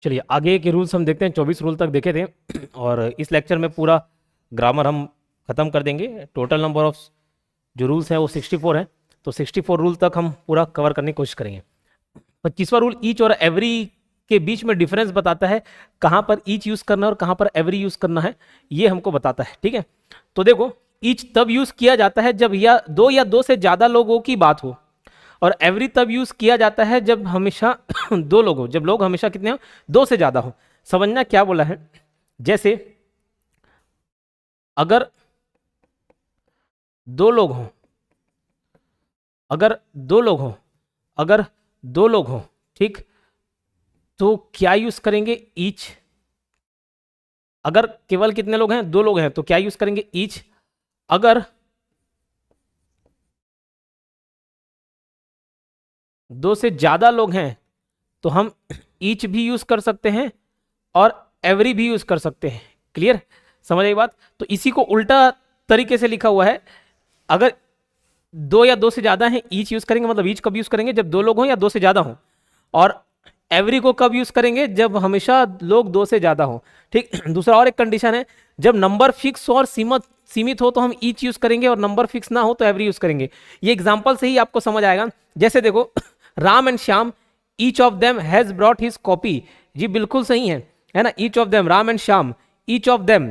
चलिए आगे के रूल्स हम देखते हैं। 24 रूल तक देखे थे और इस लेक्चर में पूरा ग्रामर हम खत्म कर देंगे। टोटल नंबर ऑफ जो रूल्स हैं वो 64 हैं, तो 64 रूल तक हम पूरा कवर करने की कोशिश करेंगे। 25वां रूल ईच और एवरी के बीच में डिफरेंस बताता है, कहाँ पर ईच यूज करना है और कहाँ पर एवरी यूज करना है, ये हमको बताता है। ठीक है, तो देखो ईच तब यूज किया जाता है जब या दो से ज्यादा लोगों की बात हो, और एवरी तब यूज किया जाता है जब हमेशा दो लोग हो, जब लोग हमेशा कितने हो, दो से ज्यादा हो। समझना क्या बोला है, जैसे अगर दो लोग हो, अगर दो लोग हो, अगर दो लोग हो, ठीक, तो क्या यूज करेंगे, ईच। अगर केवल कितने लोग हैं, दो लोग हैं, तो क्या यूज करेंगे, ईच। अगर दो से ज्यादा लोग हैं तो हम ईच भी यूज कर सकते हैं और एवरी भी यूज कर सकते हैं। क्लियर, समझ आई बात। तो इसी को उल्टा तरीके से लिखा हुआ है, अगर दो या दो से ज्यादा हैं ईच यूज करेंगे, मतलब ईच कब यूज करेंगे, जब दो लोग हों या दो से ज्यादा हों, और एवरी को कब यूज करेंगे, जब हमेशा लोग दो से ज्यादा हों। ठीक, दूसरा और एक कंडीशन है, जब नंबर फिक्स और सीमित हो तो हम ईच यूज करेंगे, और नंबर फिक्स ना हो तो एवरी यूज करेंगे। ये एग्जांपल से ही आपको समझ आएगा। जैसे देखो Ram and Shyam, each of them has brought his copy. जी बिल्कुल सही है ना, each of them, Ram and Shyam, each of them,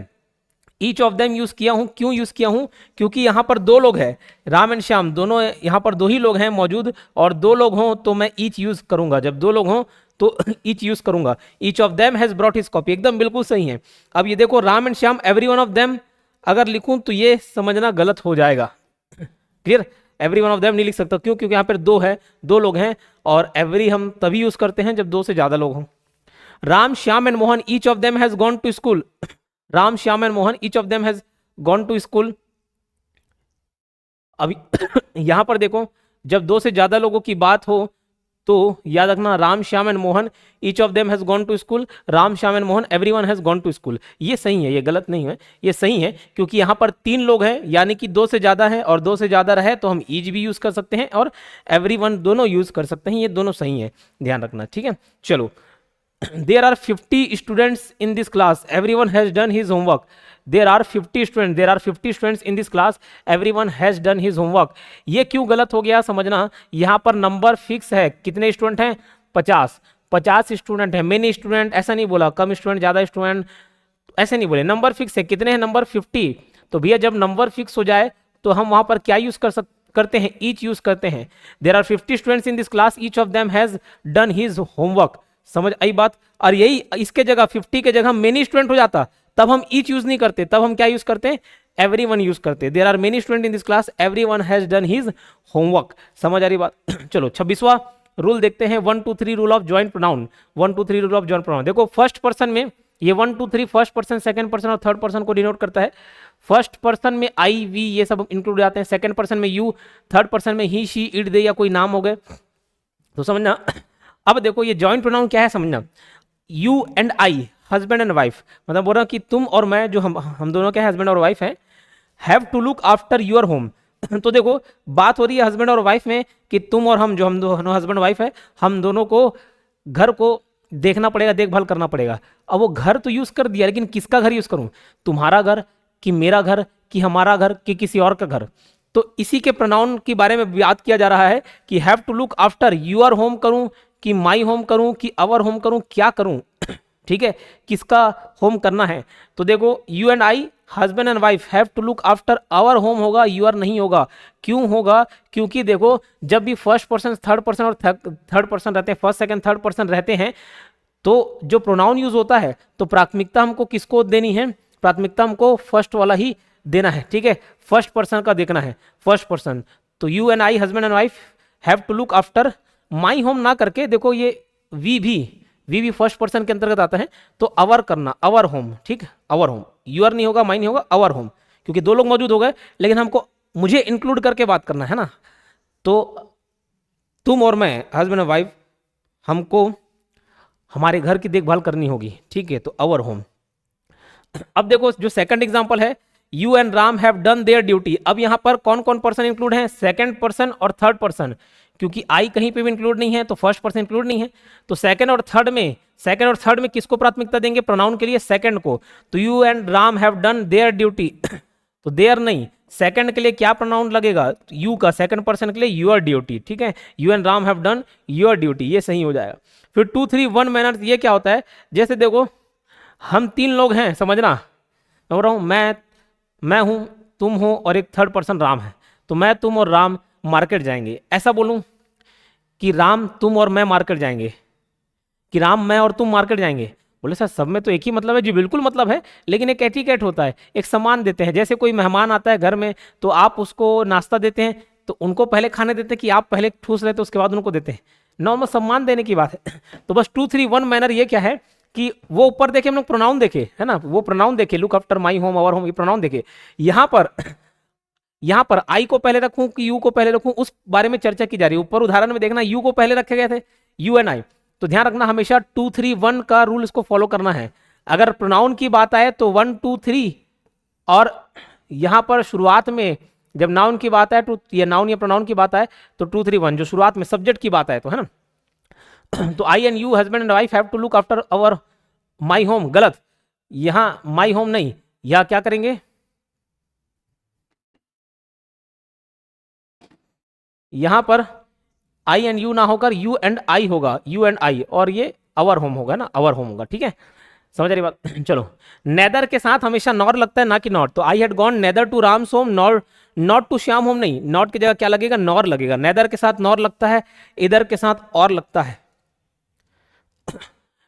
each of them use किया हूं, क्यों यूज किया हूं, क्योंकि यहां पर दो लोग हैं, राम एंड श्याम दोनों, यहां पर दो ही लोग हैं मौजूद, और दो लोग हों तो मैं ईच यूज करूंगा, जब दो लोग हों तो ईच यूज करूंगा। Each of them has brought his copy, एकदम बिल्कुल सही है। अब ये देखो Ram and Shyam, every one of them अगर लिखूं तो ये समझना गलत हो जाएगा। Clear, every one of them नहीं लिख सकता, क्यों, क्योंकि यहाँ पर दो है, दो लोग हैं, और एवरी हम तभी यूज करते हैं जब दो से ज्यादा लोग हों। Ram Shyam and Mohan, each of them has gone to school. Ram Shyam and Mohan, each of them has gone to school. अभी यहां पर देखो जब दो से ज्यादा लोगों की बात हो तो याद रखना, Ram Shyam and Mohan, each of them has gone to school, Ram Shyam and Mohan, everyone has gone to school. ये सही है, ये गलत नहीं है, ये सही है, क्योंकि यहां पर तीन लोग हैं, यानी कि दो से ज्यादा है, और दो से ज्यादा रहे तो हम ईच भी यूज कर सकते हैं और एवरीवन दोनों यूज कर सकते हैं, ये दोनों सही है, ध्यान रखना। ठीक है, चलो there are 50 students in this class, everyone has done his homework। there are 50 students, there are 50 students in this class, everyone has done his homework। ये क्यों गलत हो गया समझना, यहां पर नंबर फिक्स है, कितने स्टूडेंट हैं, 50 स्टूडेंट है, मेनी स्टूडेंट ऐसा नहीं बोला, कम स्टूडेंट ज्यादा स्टूडेंट ऐसे नहीं बोले, नंबर फिक्स है, कितने हैं, नंबर 50। तो भैया जब नंबर फिक्स हो जाए तो हम वहां पर क्या यूज करते हैं, ईच यूज करते हैं। There are 50 students in this class, each of them has done his homework. समझ आई बात। और यही इसके जगह 50 के जगह मेनी स्टूडेंट हो जाता, तब हम ईच यूज नहीं करते, तब हम क्या यूज करते हैं, एवरीवन यूज करते। There are many student in this class, everyone has done his homework. समझ आ रही बात। चलो 26वां रूल देखते हैं, 1 2 3 rule of joint pronoun. 1 2 3 rule of joint pronoun, देखो फर्स्ट पर्सन में ये 1 2 3 फर्स्ट पर्सन, सेकंड पर्सन और थर्ड पर्सन को डिनोट करता है। फर्स्ट पर्सन में आई वी ये सब इंक्लूड हो जाते हैं, सेकंड पर्सन में यू, थर्ड पर्सन में ही शी इट दे या कोई नाम हो गए, तो समझना। अब देखो ये जॉइंट प्रोनाउन क्या है समझना, you and I, husband and wife, मतलब बोल रहा कि तुम और मैं, जो हम दोनों के हस्बैंड और वाइफ हैं, have to look after your home. तो देखो बात हो रही है हस्बैंड और वाइफ में कि तुम और हम, जो हम दोनों हस्बैंड वाइफ है, हम दोनों को घर को देखना पड़ेगा, देखभाल करना पड़ेगा। अब वो घर तो यूज कर दिया, लेकिन किसका घर यूज करूं, तुम्हारा घर कि मेरा घर कि हमारा घर कि किसी और का घर। तो इसी के प्रोनाउन के बारे में बात किया जा रहा है कि have to look after your home करूं कि माई होम करूं कि अवर होम करूं, क्या करूं। ठीक है, किसका होम करना है। तो देखो you and I, husband and wife, have to look after our home होगा, यूर नहीं होगा। क्यों होगा, क्योंकि देखो जब भी फर्स्ट पर्सन, थर्ड पर्सन और थर्ड पर्सन रहते हैं, फर्स्ट सेकंड थर्ड पर्सन रहते हैं, तो जो प्रोनाउन यूज होता है तो प्राथमिकता हमको किसको देनी है, प्राथमिकता हमको फर्स्ट वाला ही देना है। ठीक है, फर्स्ट पर्सन का देखना है, फर्स्ट पर्सन। तो you and I, husband and wife, have to look after my home ना करके, देखो ये वी भी फर्स्ट पर्सन के अंतर्गत आता है, तो अवर करना, अवर होम। ठीक है, अवर होम, यूर नहीं होगा, माई नहीं होगा, अवर होम, क्योंकि दो लोग मौजूद हो गए, लेकिन हमको मुझे इंक्लूड करके बात करना है ना। तो तुम और मैं, हस्बैंड एंड वाइफ, हमको हमारे घर की देखभाल करनी होगी। ठीक है, तो अवर होम। अब देखो जो सेकंड एग्जांपल है, you and Ram have done there duty. अब यहां पर कौन कौन पर्सन इंक्लूड है, सेकंड पर्सन और थर्ड पर्सन, क्योंकि आई कहीं पे भी इंक्लूड नहीं है तो फर्स्ट पर्सन इंक्लूड नहीं है। तो सेकंड और थर्ड में किसको प्राथमिकता देंगे? प्रोनाउन के लिए सेकंड को। तो you and Ram have done there duty तो देयर नहीं, सेकंड के लिए क्या प्रोनाउन लगेगा? यू का, सेकंड पर्सन के लिए योर ड्यूटी, ठीक है, you and Ram have done your duty, ये सही हो जाएगा। फिर 2 3 1 मैनर्स, ये क्या होता है? जैसे देखो हम 3 लोग हैं, समझना, मैं बोल रहा हूँ मैं हूँ, तुम हो और एक थर्ड पर्सन राम है। तो मैं, तुम और राम मार्केट जाएंगे, ऐसा बोलूं कि राम तुम और मैं मार्केट जाएंगे, कि राम मैं और तुम मार्केट जाएंगे? बोले सर सब में तो एक ही मतलब है। जी बिल्कुल मतलब है, लेकिन एक एटिकेट होता है, एक सम्मान देते हैं। जैसे कोई मेहमान आता है घर में तो आप उसको नाश्ता देते हैं तो उनको पहले खाने देते हैं कि आप पहले ठूस लेते उसके बाद उनको देते हैं, नॉर्मल सम्मान देने की बात है। तो बस 2 3 1 मैनर ये क्या है कि वो ऊपर देखे हम लोग प्रोनाउन देखे है ना, वो प्रोनाउन देखे, look after my home our home, ये प्रोनाउन देखे। यहाँ पर आई को पहले रखूं कि यू को पहले रखूं, उस बारे में चर्चा की जा रही है। ऊपर उदाहरण में देखना यू को पहले रखे गए थे, यू एंड आई। तो ध्यान रखना हमेशा 2 3 1 का रूल इसको फॉलो करना है। अगर प्रोनाउन की बात आए तो 1 2 3, और यहां पर शुरुआत में जब नाउन की बात आए तो या नाउन या प्रोनाउन की बात आए तो 2 3 1, जो शुरुआत में सब्जेक्ट की बात आए तो, है ना। तो I and you husband and wife have to look after our my home, गलत, यहां माई होम नहीं, या क्या करेंगे, यहां पर आई एंड यू ना होकर यू एंड आई होगा, यू एंड आई, और ये अवर होम होगा ना, अवर होम होगा, ठीक है, समझ रही बात। चलो, नेदर के साथ हमेशा नॉर लगता है ना कि नॉट। तो I had gone neither to Ram's home nor not to Shyam home नहीं, नॉट की जगह क्या लगेगा? नॉर लगेगा। नेदर के साथ नॉर लगता है, इधर के साथ और लगता है।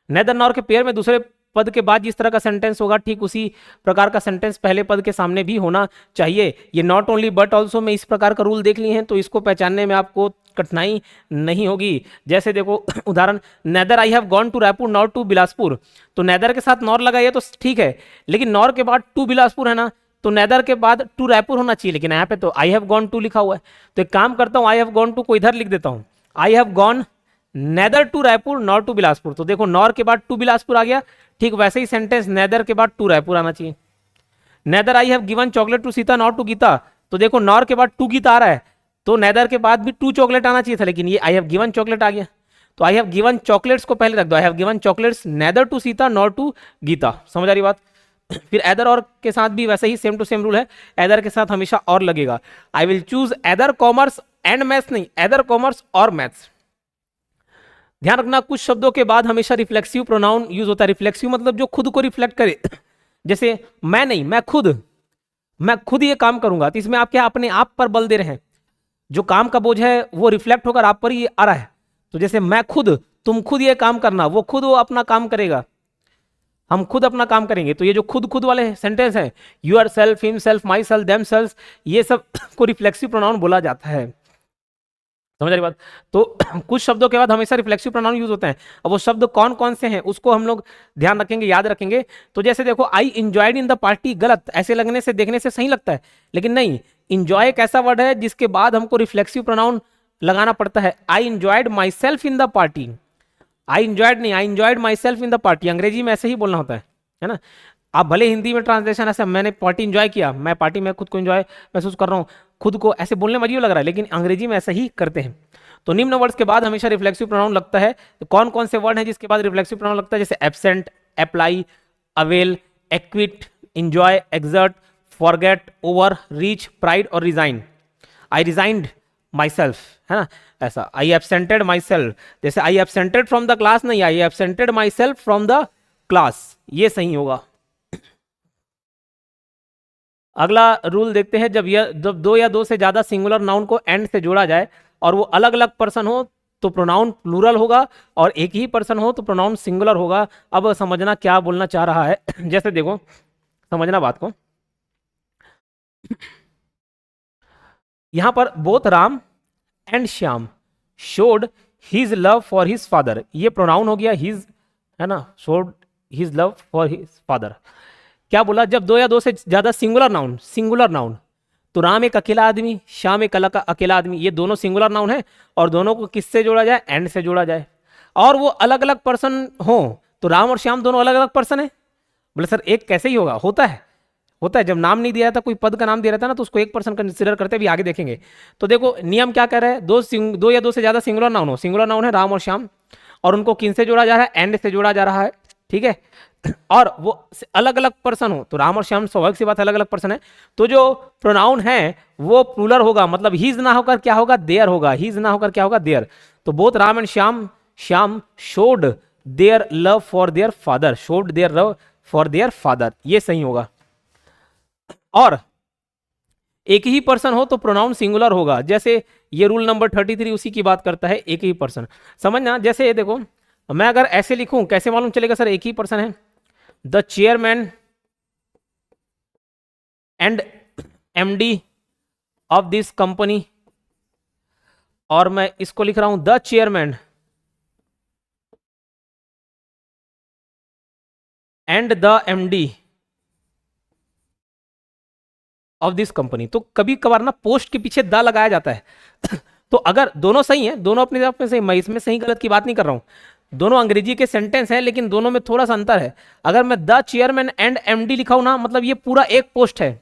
नेदर नॉर के पेयर में दूसरे पद के बाद जिस तरह का सेंटेंस होगा ठीक उसी प्रकार का सेंटेंस पहले पद के सामने भी होना चाहिए। ये नॉट ओनली बट ऑल्सो में इस प्रकार का रूल देख लिए हैं तो इसको पहचानने में आपको कठिनाई नहीं होगी। जैसे देखो उदाहरण, neither I have gone to Raipur nor to Bilaspur. तो नेदर के साथ नॉर लगाइए तो ठीक है, लेकिन नॉर के बाद टू बिलासपुर है ना, तो नेदर के बाद टू रायपुर होना चाहिए, लेकिन यहाँ पे तो आई हैव गॉन टू लिखा हुआ है। तो एक काम करता हूँ, आई हैव गॉन टू को इधर लिख देता हूँ, I have gone neither to Raipur nor to Bilaspur. तो देखो नॉर के बाद टू बिलासपुर आ गया, ठीक वैसे ही सेंटेंस नेदर के बाद टू रायपुर आना चाहिए। Neither I have given chocolate to Sita not to Gita. तो देखो नॉर के बाद टू गीता आ रहा है, तो नेदर के बाद भी टू चॉकलेट आना चाहिए था, लेकिन ये आई हैव गिवन चॉकलेट आ गया। तो आई हैव गिवन चॉकलेट्स को पहले रख दो, I have given chocolates neither to Sita nor to Gita, समझ आ रही बात। फिर एदर और के साथ भी वैसे ही सेम टू सेम रूल है, एदर के साथ हमेशा और लगेगा। I will choose either commerce and maths नहीं, एदर कॉमर्स और मैथ्स। ध्यान रखना कुछ शब्दों के बाद हमेशा रिफ्लेक्सिव प्रोनाउन यूज होता है। रिफ्लेक्सिव मतलब जो खुद को रिफ्लेक्ट करे। जैसे मैं नहीं, मैं खुद ये काम करूंगा, तो इसमें आप क्या अपने आप पर बल दे रहे हैं, जो काम का बोझ है वो रिफ्लेक्ट होकर आप पर ही आ रहा है। तो जैसे मैं खुद, तुम खुद ये काम करना, वो खुद वो अपना काम करेगा, हम खुद अपना काम करेंगे। तो ये जो खुद वाले सेंटेंस है, yourself, himself, myself, themself, ये सब को रिफ्लेक्सिव प्रोनाउन बोला जाता है, समझ रही बात। तो कुछ शब्दों के बाद हमेशा रिफ्लेक्सिव प्रोनाउन यूज होते हैं। अब वो शब्द कौन कौन से हैं उसको हम लोग ध्यान रखेंगे, याद रखेंगे। तो जैसे देखो आई इंजॉयड इन द पार्टी, गलत, ऐसे लगने से देखने से सही लगता है, लेकिन नहीं, इंजॉय एक ऐसा वर्ड है जिसके बाद हमको रिफ्लेक्सिव प्रोनाउन लगाना पड़ता है। I enjoyed myself in the party, I enjoyed नहीं, I enjoyed myself in the party, अंग्रेजी में ऐसे ही बोलना होता है ना। आप भले हिंदी में ट्रांसलेशन ऐसा, मैंने पार्टी इंजॉय किया, मैं पार्टी में खुद को इंजॉय महसूस कर रहा हूँ, खुद को ऐसे बोलने में अजीब लग रहा है, लेकिन अंग्रेजी में ऐसा ही करते हैं। तो निम्न वर्ड्स के बाद हमेशा रिफ्लेक्सिव प्रोनाउन लगता है। तो कौन कौन से वर्ड हैं जिसके बाद रिफ्लेक्सिव प्रोनाउन लगता है? जैसे absent, apply, avail, acquit, enjoy, exert, forget, overreach, pride और resign. I resigned myself, है ना, ऐसा। आई एब्सेंटेड माई सेल्फ, जैसे I absented from the class नहीं, I absented myself from the class, ये सही होगा। अगला रूल देखते हैं, जब दो या दो से ज्यादा सिंगुलर नाउन को एंड से जोड़ा जाए और वो अलग अलग पर्सन हो तो प्रोनाउन प्लूरल होगा, और एक ही पर्सन हो तो प्रोनाउन सिंगुलर होगा। अब समझना क्या बोलना चाह रहा है। जैसे देखो, समझना बात को, यहां पर both Ram and Shyam showed his love for his father, ये प्रोनाउन हो गया हिज, है ना, showed his love for his father. क्या बोला? जब दो या दो से ज्यादा सिंगुलर नाउन, तो राम एक अकेला आदमी, श्याम एक अकेला आदमी, ये दोनों सिंगुलर नाउन है, और दोनों को किससे जोड़ा जाए? एंड से जोड़ा जाए। और वो अलग अलग पर्सन हो, तो राम और श्याम दोनों अलग अलग पर्सन है। बोले सर एक कैसे ही होगा? होता होता है जब नाम नहीं दिया रहता, कोई पद का नाम दिया रहता है ना, तो उसको एक पर्सन कंसिडर करते हैं, भी आगे देखेंगे। तो देखो नियम क्या कह रहा है, दो या दो से ज्यादा सिंगुलर नाउन हो, सिंगुलर नाउन है राम और श्याम, और उनको किन से जोड़ा जा रहा है, एंड से जोड़ा जा रहा है, ठीक है, और वो अलग अलग पर्सन हो, तो राम और श्याम स्वाभाविक सी बात अलग अलग पर्सन है, तो जो प्रोनाउन है वो प्लूरल होगा, मतलब हीज ना होकर क्या होगा, देयर होगा, हीज ना होकर क्या होगा, देयर। तो both Ram and Shyam, Shyam showed their love for their father, showed their love for their father, ये सही होगा। और एक ही पर्सन हो तो प्रोनाउन सिंगुलर होगा, जैसे ये रूल नंबर 33 उसी की बात करता है, एक ही पर्सन। समझना, जैसे देखो मैं अगर ऐसे लिखूं कैसे मालूम चलेगा सर एक ही पर्सन है, the chairman and MD of this company, और मैं इसको लिख रहा हूं the chairman and the MD of this company. तो कभी कभार ना पोस्ट के पीछे द लगाया जाता है तो अगर दोनों सही है, दोनों अपने आप में सही, मैं इसमें सही गलत की बात नहीं कर रहा हूं, दोनों अंग्रेजी के सेंटेंस हैं, लेकिन दोनों में थोड़ा सा अंतर है। अगर मैं द चेयरमैन एंड एमडी लिखा हूं ना, मतलब ये पूरा एक पोस्ट है,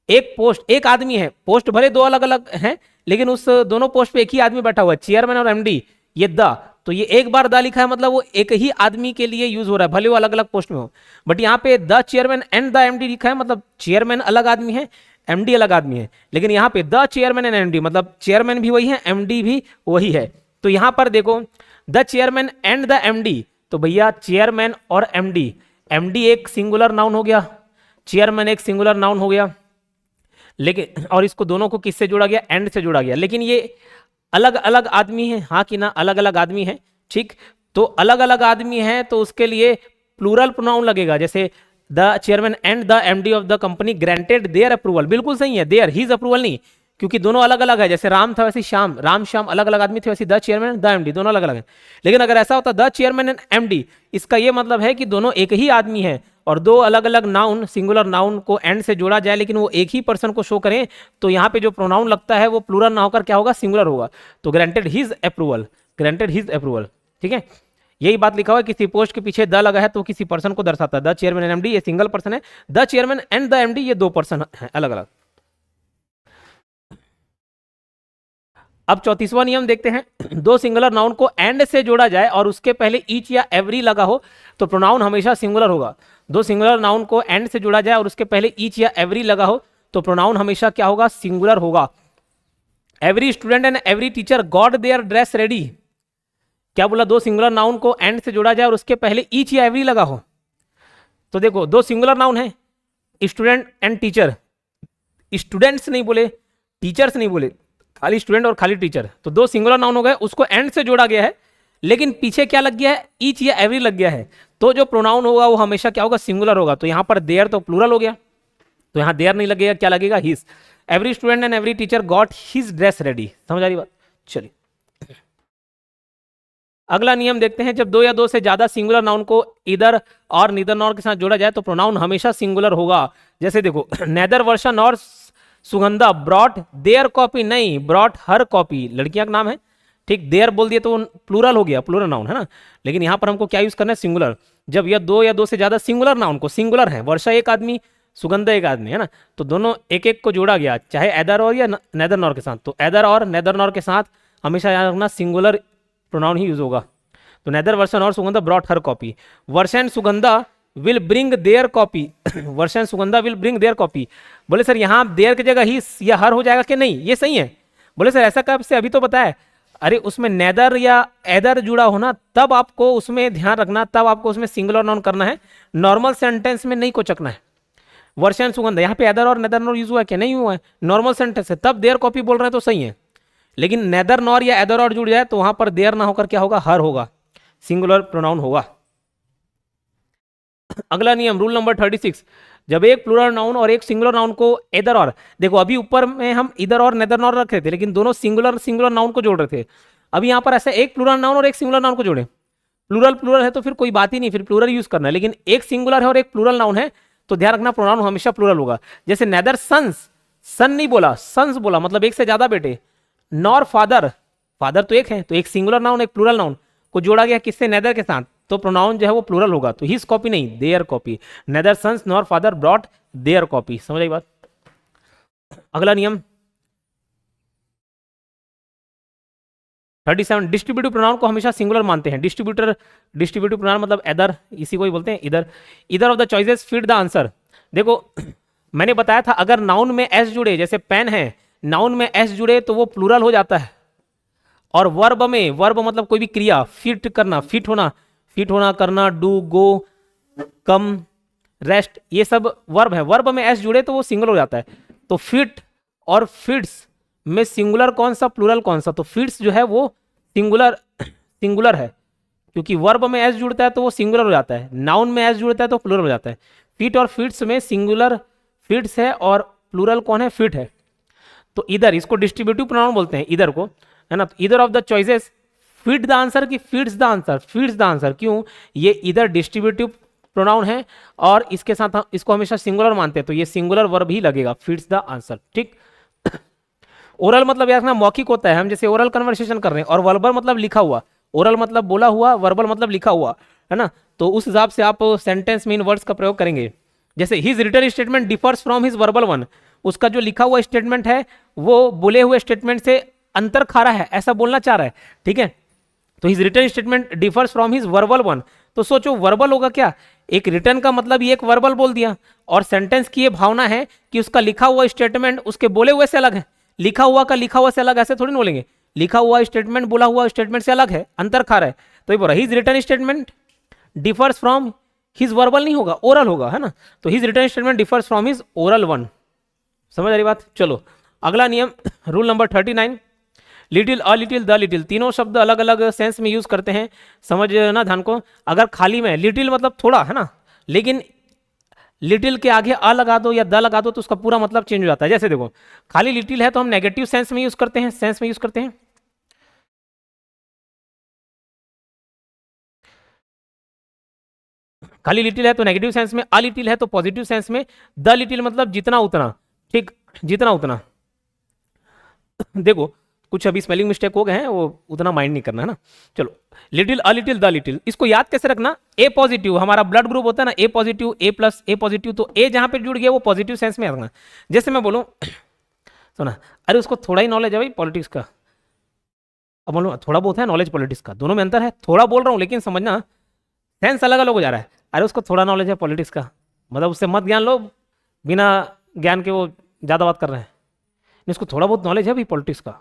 एक पोस्ट, एक आदमी है, पोस्ट भले दो अलग अलग हैं, लेकिन उस दोनों पोस्ट पे एक ही आदमी बैठा हुआ है, चेयरमैन और एमडी, ये द, तो ये एक बार द लिखा है, मतलब वो एक ही आदमी के लिए यूज हो रहा है, भले वो अलग अलग पोस्ट में हो। बट यहाँ पे the chairman and the MD लिखा है, मतलब चेयरमैन अलग आदमी है, एमडी अलग आदमी है, लेकिन यहाँ पे द चेयरमैन एंड एमडी, मतलब चेयरमैन भी वही है, एमडी भी वही है। तो यहाँ पर देखो the chairman and the MD, तो भैया चेयरमैन और एमडी, एमडी एक सिंगुलर नाउन हो गया, चेयरमैन एक सिंगुलर नाउन हो गया, लेकिन और इसको दोनों को किससे जोड़ा गया, एंड से जोड़ा गया, लेकिन ये अलग अलग आदमी है, हाँ कि ना, अलग अलग आदमी है, ठीक। तो अलग अलग आदमी है तो उसके लिए प्लूरल प्रोनाउन लगेगा, जैसे the chairman and the MD of the company granted their approval, बिल्कुल सही है, देयर, हीज अप्रूवल नहीं, क्योंकि दोनों अलग अलग है, जैसे राम था वैसे श्याम, राम श्याम अलग अलग आदमी थे, वैसे द चेयरमैन द एमडी दोनों अलग अलग हैं। लेकिन अगर ऐसा होता द चेयरमैन एंड एमडी, इसका ये मतलब है कि दोनों एक ही आदमी है, और दो अलग अलग नाउन, सिंगुलर नाउन को एंड से जोड़ा जाए, लेकिन वो एक ही पर्सन को शो करें, तो यहाँ पे जो प्रोनाउन लगता है वो प्लूरल ना होकर क्या होगा, सिंगुलर होगा। तो granted his approval, granted his approval, ठीक है, यही बात लिखा हुआ है, किसी पोस्ट के पीछे द लगा है तो किसी पर्सन को दर्शाता है, द चेयरमैन एंड एमडी ये सिंगल पर्सन है, the chairman and the MD ये दो पर्सन है अलग अलग। अब 34वां नियम देखते हैं, दो सिंगुलर नाउन को एंड से जोड़ा जाए और उसके पहले ईच या एवरी लगा हो तो प्रोनाउन हमेशा सिंगुलर होगा। दो सिंगुलर नाउन को एंड से जोड़ा जाए और उसके पहले ईच या एवरी लगा हो तो प्रोनाउन हमेशा क्या होगा, सिंगुलर होगा। Every student and every teacher got their dress ready, क्या बोला, दो सिंगुलर नाउन को एंड से जोड़ा जाए और उसके पहले ईच या एवरी लगा हो। तो देखो दो सिंगुलर नाउन है, स्टूडेंट एंड टीचर, स्टूडेंट्स नहीं बोले, टीचर्स नहीं बोले, खाली स्टूडेंट और खाली टीचर, तो दो सिंगुलर नाउन हो गए, उसको एंड से जोड़ा गया है, लेकिन पीछे क्या लग गया है, ईच या एवरी लग गया है, तो जो प्रोनाउन होगा वो हमेशा क्या होगा, सिंगुलर होगा। तो यहां पर देयर तो प्लूरल हो गया, तो यहां देयर नहीं लगेगा, क्या लगेगा, his. Every student and every teacher got his dress ready, समझ आ रही बात। चलिए अगला नियम देखते हैं, जब दो या दो से ज्यादा सिंगुलर नाउन को इधर और नीदर नॉर के साथ जोड़ा जाए तो प्रोनाउन हमेशा सिंगुलर होगा। जैसे देखो neither Varsha nor Sugandha brought their copy, नहीं ब्रॉट हर कॉपी, लड़कियां का नाम है, ठीक, देयर बोल दिया तो प्लूरल हो गया, प्लूरल नाउन है ना, लेकिन यहां पर हमको क्या यूज करना है, सिंगुलर। जब यह दो या दो से ज्यादा सिंगुलर नाउन को, सिंगुलर है, वर्षा एक आदमी, सुगंधा एक आदमी है ना, तो दोनों एक एक को जोड़ा गया, चाहे एदर और या नेदर नॉर के साथ, तो एदर और नेदर नॉर के साथ हमेशा याद रखना सिंगुलर प्रोनाउन ही यूज होगा। तो neither Varsha nor Sugandha brought her copy, Varsha and Sugandha will bring their copy, Varsha and Sugandha will bring their copy. बोले सर यहाँ देयर की जगह ही या हर हो जाएगा कि नहीं, ये सही है। बोले सर ऐसा कब से, अभी तो बताया, अरे उसमें नेदर या एदर जुड़ा होना, तब आपको उसमें ध्यान रखना, तब आपको उसमें सिंगुलर नाउन करना है, नॉर्मल सेंटेंस में नहीं को चकना है। वर्षा एंड सुगंधा यहाँ पे एदर और नेदर नॉर यूज हुआ है कि नहीं हुआ है, नॉर्मल सेंटेंस है, तब देयर कॉपी बोल रहे हैं तो सही है। लेकिन नेदर नॉर या एदर और जुड़ जाए तो वहां पर देयर ना होकर क्या होगा, हर होगा, सिंगुलर प्रोनाउन होगा। अगला नियम रूल नंबर 36, जब एक प्लूरल नाउन और एक सिंगुलर नाउन को इधर और, देखो अभी ऊपर में हम इधर और नेदर नॉर रख रहे थे, लेकिन दोनों सिंगुलर नाउन को जोड़ रहे थे। अभी यहाँ पर ऐसा एक प्लूरल नाउन और एक सिंगुलर नाउन को जोड़े, प्लूरल है तो फिर कोई बात ही नहीं, फिर प्लूरल यूज करना है, लेकिन एक सिंगुलर है और एक प्लूरल नाउन है तो ध्यान रखना प्रोनाउन हमेशा प्लूरल होगा। जैसे नेदर सन्स, सन नहीं बोला, सन्स बोला, मतलब एक से ज्यादा बेटे, नॉर फादर, फादर तो एक है, तो एक सिंगुलर नाउन एक प्लूरल नाउन को जोड़ा गया किससे, नेदर के साथ, तो प्रोनाउन जो है वो प्लूरल होगा, तो हिज कॉपी नहीं, their copy. Neither sons nor father brought their copy. समझ आई बात। अगला नियम 37, डिस्ट्रीब्यूटिव प्रोनाउन को हमेशा सिंगुलर मानते हैं। डिस्ट्रीब्यूटिव प्रोनाउन मतलब इधर, इसी को ही बोलते हैं इधर। इधर of the choices fit the answer. देखो मैंने बताया था अगर नाउन में एस जुड़े, जैसे पेन है, नाउन में एस जुड़े तो वो प्लूरल हो जाता है। और वर्ब में, वर्ब मतलब कोई भी क्रिया, फिट करना, फिट होना करना, डू, गो, कम, रेस्ट, ये सब वर्ब है। वर्ब में एस जुड़े तो वो सिंगुलर हो जाता है। तो फिट और फिट्स में सिंगुलर कौन सा, प्लूरल कौन सा? तो फिट्स जो है वो सिंगुलर है, क्योंकि वर्ब में एस जुड़ता है तो वो सिंगुलर हो जाता है, नाउन में एस जुड़ता है तो प्लूरल हो जाता है। फिट और फिट्स में सिंगुलर फिट्स है और प्लूरल कौन है, फिट है। तो इधर इसको डिस्ट्रीब्यूटिव प्रोनाउन बोलते हैं, इधर को, है ना। इधर of the choices fit the answer की fits the answer, fits the answer. क्यों? ये इधर डिस्ट्रीब्यूटिव प्रोनाउन है और इसके साथ हम इसको हमेशा सिंगुलर मानते हैं, तो ये सिंगुलर वर्ब ही लगेगा, फिट्स द आंसर। ठीक। ओरल मतलब यार ना मौखिक होता है, हम जैसे ओरल कन्वर्सेशन कर रहे हैं, और वर्बल मतलब लिखा हुआ। ओरल मतलब बोला हुआ, वर्बल मतलब लिखा हुआ, है ना। तो उस हिसाब से आप सेंटेंस में इन वर्ड्स का प्रयोग करेंगे। जैसे his written statement differs from his verbal one, उसका जो लिखा हुआ स्टेटमेंट है वो बोले हुए स्टेटमेंट से अंतर खा रहा है, ऐसा बोलना चाह रहा है। ठीक है, तो his written statement differs from his verbal one. तो सोचो वर्बल होगा क्या, एक रिटर्न का मतलब ये एक वर्बल बोल दिया, और सेंटेंस की ये भावना है कि उसका लिखा हुआ स्टेटमेंट उसके बोले हुए से अलग है। लिखा हुआ का लिखा हुआ से अलग, ऐसे थोड़ी ना बोलेंगे। लिखा हुआ स्टेटमेंट बोला हुआ स्टेटमेंट से अलग है, अंतर खा रहा है। तो ये बोला his written statement differs from his verbal, नहीं होगा, ओरल होगा, है ना। तो his written statement differs from his oral one. समझ आ रही बात। चलो अगला नियम, rule number 39, little, a little, the little, तीनों शब्द अलग अलग सेंस में यूज करते हैं। समझना ध्यान को। अगर खाली में लिटिल मतलब थोड़ा, है ना, लेकिन लिटिल के आगे अ लगा दो या द लगा दो तो उसका पूरा मतलब चेंज हो जाता है। जैसे देखो खाली लिटिल है तो हम नेगेटिव सेंस में यूज करते हैं, सेंस में यूज करते हैं। खाली लिटिल है तो नेगेटिव सेंस में, अ लिटिल है तो पॉजिटिव सेंस में, द लिटिल मतलब जितना उतना। ठीक, जितना उतना। देखो कुछ अभी स्पेलिंग मिस्टेक हो गए हैं, वो उतना माइंड नहीं करना, है ना। चलो little, a little, the little, इसको याद कैसे रखना। ए पॉजिटिव हमारा ब्लड ग्रुप होता है ना, ए पॉजिटिव, ए प्लस, ए पॉजिटिव, तो ए जहां पे जुड़ गया वो पॉजिटिव सेंस में रखना। जैसे मैं बोलूं सुना, अरे उसको थोड़ा ही नॉलेज है भाई पॉलिटिक्स का, अब बोलो थोड़ा बहुत है नॉलेज पॉलिटिक्स का, दोनों में अंतर है। थोड़ा बोल रहा हूँ लेकिन समझना सेंस अलग अलग हो जा रहा है। अरे उसको थोड़ा नॉलेज है पॉलिटिक्स का, मतलब उससे मत ज्ञान लो, बिना ज्ञान के वो ज़्यादा बात कर रहे हैं। इसको थोड़ा बहुत नॉलेज है भाई पॉलिटिक्स का,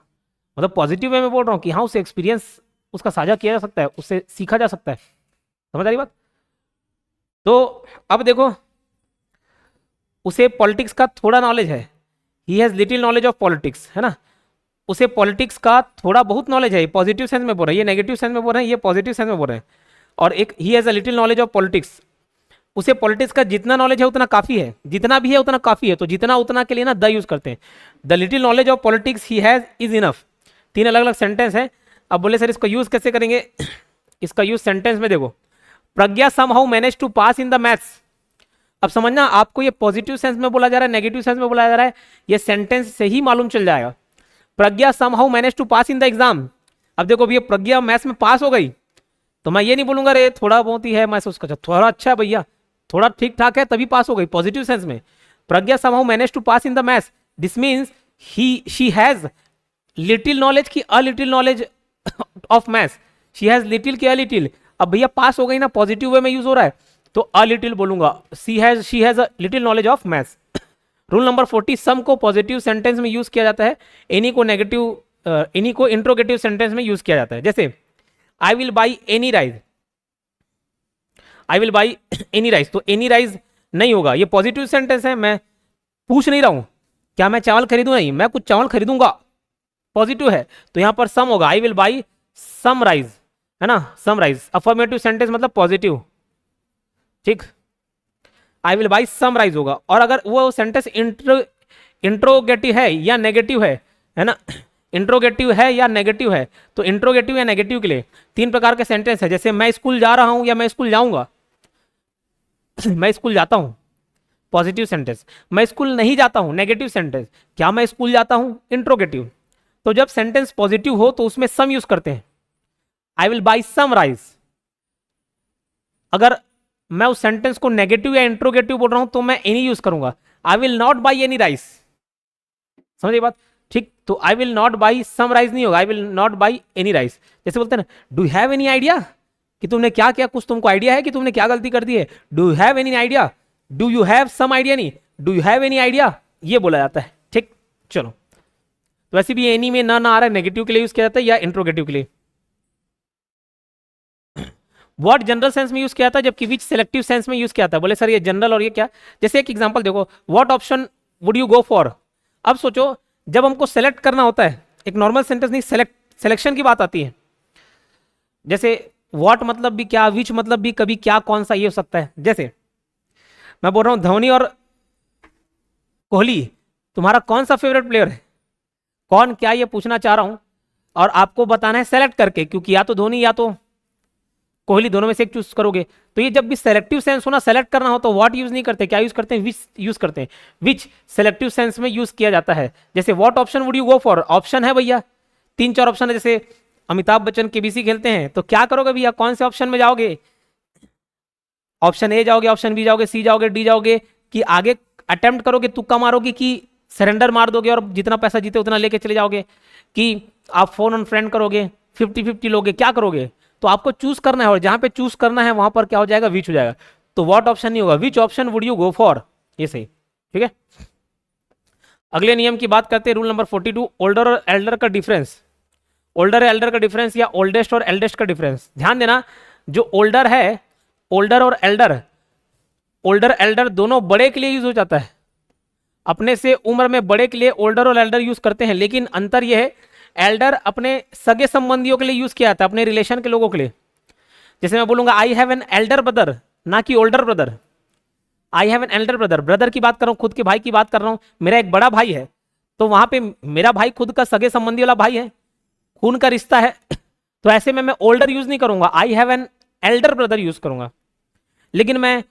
मतलब पॉजिटिव वे में बोल रहा हूँ कि हाँ उससे एक्सपीरियंस उसका साझा किया जा सकता है, उससे सीखा जा सकता है। समझ आ रही बात। तो अब देखो उसे पॉलिटिक्स का थोड़ा नॉलेज है, he has little knowledge of politics, है ना। उसे पॉलिटिक्स का थोड़ा बहुत नॉलेज है, पॉजिटिव सेंस में बोल रहे हैं, ये नेगेटिव सेंस में बोल रहे हैं, ये पॉजिटिव सेंस में बोल रहे हैं। और एक he has a little knowledge of politics, उसे पॉलिटिक्स का जितना नॉलेज है उतना काफ़ी है, जितना भी है उतना काफ़ी है। तो जितना उतना के लिए ना द यूज़ करते हैं। The little knowledge of politics he has is enough. तीन अलग अलग सेंटेंस है। अब बोले सर इसको यूज़ कैसे करेंगे, इसका यूज़ सेंटेंस में देखो, Pragya somehow manage to pass in the maths. अब समझना आपको ये पॉजिटिव सेंस में बोला जा रहा है, नेगेटिव सेंस में बोला जा रहा है, ये सेंटेंस से ही मालूम चल जाएगा। Pragya somehow manage to pass in the exam. अब देखो भैया प्रज्ञा मैथ्स में पास हो गई, तो मैं ये नहीं बोलूंगा रे थोड़ा बहुत ही है मैथ्स उसका, थोड़ा अच्छा है भैया, थोड़ा ठीक ठाक है तभी पास हो गई, पॉजिटिव सेंस में। Pragya somehow manage to pass in the maths, this means she has little knowledge की a little knowledge of maths, she has little की अ लिटिल। अब भैया पास हो गई ना, पॉजिटिव वे में यूज हो रहा है, तो अ लिटिल बोलूंगा, she has a little knowledge of maths. Rule number 40, सम को पॉजिटिव सेंटेंस में यूज किया जाता है, एनी को नेगेटिव, एनी को इंट्रोगेटिव सेंटेंस में यूज किया जाता है। जैसे आई will by any rice, I will by any rice, तो एनी राइस नहीं होगा, ये पॉजिटिव सेंटेंस है, मैं पूछ नहीं रहा हूं क्या मैं चावल खरीदूं, नहीं मैं कुछ चावल खरीदूंगा, पॉजिटिव है, तो यहां पर सम होगा, I will buy some rice, है ना, सम राइस। अफर्मेटिव सेंटेंस मतलब पॉजिटिव, ठीक, I will buy some rice होगा। और अगर वो सेंटेंस इंट्रोगेटिव है या नेगेटिव है ना, इंट्रोगेटिव है या नेगेटिव है, तो इंट्रोगेटिव या नेगेटिव के लिए तीन प्रकार के सेंटेंस है। जैसे मैं स्कूल जा रहा हूं या मैं स्कूल जाऊंगा, मैं स्कूल जाता हूं, पॉजिटिव सेंटेंस। मैं स्कूल नहीं जाता हूं, नेगेटिव सेंटेंस। क्या मैं स्कूल जाता हूं, इंट्रोगेटिव। तो जब सेंटेंस पॉजिटिव हो तो उसमें सम यूज करते हैं, I will buy some rice. अगर मैं उस सेंटेंस को नेगेटिव या इंट्रोगेटिव बोल रहा हूं तो मैं एनी यूज करूंगा। I will not buy any rice, समझिए बात, ठीक। तो I will not buy some rice नहीं होगा, I will not buy any rice. जैसे बोलते हैं ना, do you have any idea, कि तुमने क्या किया, कुछ तुमको आइडिया है कि तुमने क्या गलती कर दी है। Do you have any idea, do you have some idea नहीं, do you have any idea, ये बोला जाता है, ठीक। चलो, तो वैसे भी एनी में ना आ रहा है, नेगेटिव के लिए यूज किया जाता है या इंट्रोगेटिव के लिए। व्हाट जनरल सेंस में यूज किया था, जबकि विच सिलेक्टिव सेंस में यूज किया था। बोले सर ये जनरल और ये क्या। जैसे एक एग्जांपल देखो, what option would you go for. अब सोचो, जब हमको सेलेक्ट करना होता है, एक नॉर्मल सेंटेंस नहीं, सिलेक्शन की बात आती है। जैसे व्हाट मतलब भी क्या, विच मतलब भी कभी क्या, कौन सा, ये हो सकता है। जैसे मैं बोल रहा हूं धोनी और कोहली, तुम्हारा कौन सा फेवरेट प्लेयर है, कौन क्या, ये पूछना चाह रहा हूं, और आपको बताना है सेलेक्ट करके, क्योंकि या तो धोनी या तो कोहली, दोनों में से एक चूज करोगे। तो ये जब भी सेलेक्टिव सेंस होना, सेलेक्ट करना हो, तो व्हाट यूज नहीं करते, क्या यूज करते हैं, विच यूज करते हैं। विच सेलेक्टिव सेंस में यूज किया जाता है। जैसे what option would you go for, option है भैया, 3-4 ऑप्शन है। जैसे अमिताभ बच्चन केबीसी खेलते हैं, तो क्या करोगे भैया, कौन से ऑप्शन में जाओगे, ऑप्शन ए जाओगे, ऑप्शन बी जाओगे, सी जाओगे, डी जाओगे, कि आगे अटेम्प्ट करोगे, तुक्का मारोगे, कि सरेंडर मार दोगे और जितना पैसा जीते उतना लेके चले जाओगे, कि आप फोन ऑन फ्रेंड करोगे, 50-50 लोगे, क्या करोगे। तो आपको चूज करना है, और जहां पे चूज करना है वहां पर क्या हो जाएगा, विच हो जाएगा। तो व्हाट ऑप्शन नहीं होगा, which option would you go for, ये सही, ठीक है। अगले नियम की बात करते हैं, रूल नंबर 42, ओल्डर और एल्डर का डिफरेंस। ओल्डर और एल्डर का डिफरेंस या ओल्डेस्ट और एल्डेस्ट का डिफरेंस। ध्यान देना, जो ओल्डर है, ओल्डर और एल्डर, ओल्डर एल्डर दोनों बड़े के लिए यूज हो जाता है, अपने से उम्र में बड़े के लिए ओल्डर और एल्डर यूज करते हैं। लेकिन अंतर यह है, एल्डर अपने सगे संबंधियों के लिए यूज किया जाता है, अपने रिलेशन के लोगों के लिए। जैसे मैं बोलूंगा आई हैव एन एल्डर ब्रदर, ना कि older brother. I have an elder brother, brother की बात कर रहा हूं, खुद के भाई की बात कर रहा हूं, मेरा एक बड़ा भाई है, तो वहां पे मेरा भाई खुद का सगे संबंधी वाला भाई है, खून का रिश्ता है, तो ऐसे में मैं ओल्डर यूज नहीं करूंगा, आई have an elder brother use करूंगा। लेकिन मैं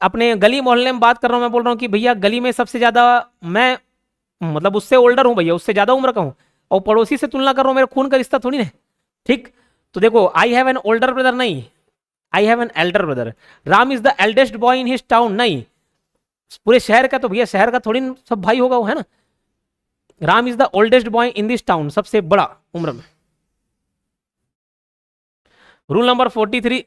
अपने गली मोहल्ले में बात कर रहा हूं, मैं बोल रहा हूं कि भैया गली में सबसे ज्यादा मैं, मतलब उससे ओल्डर हूं भैया, उससे ज्यादा उम्र का हूं, और पड़ोसी से तुलना कर रहा हूं, मेरे खून का रिश्ता थोड़ी ना, ठीक। तो देखो, I have an older brother नहीं, I have an elder brother. Ram is the eldest boy in his town नहीं, पूरे शहर का, तो भैया शहर का थोड़ी सब भाई होगा वो, है ना। Ram is the oldest boy in this town, सबसे बड़ा उम्र में। रूल नंबर 43,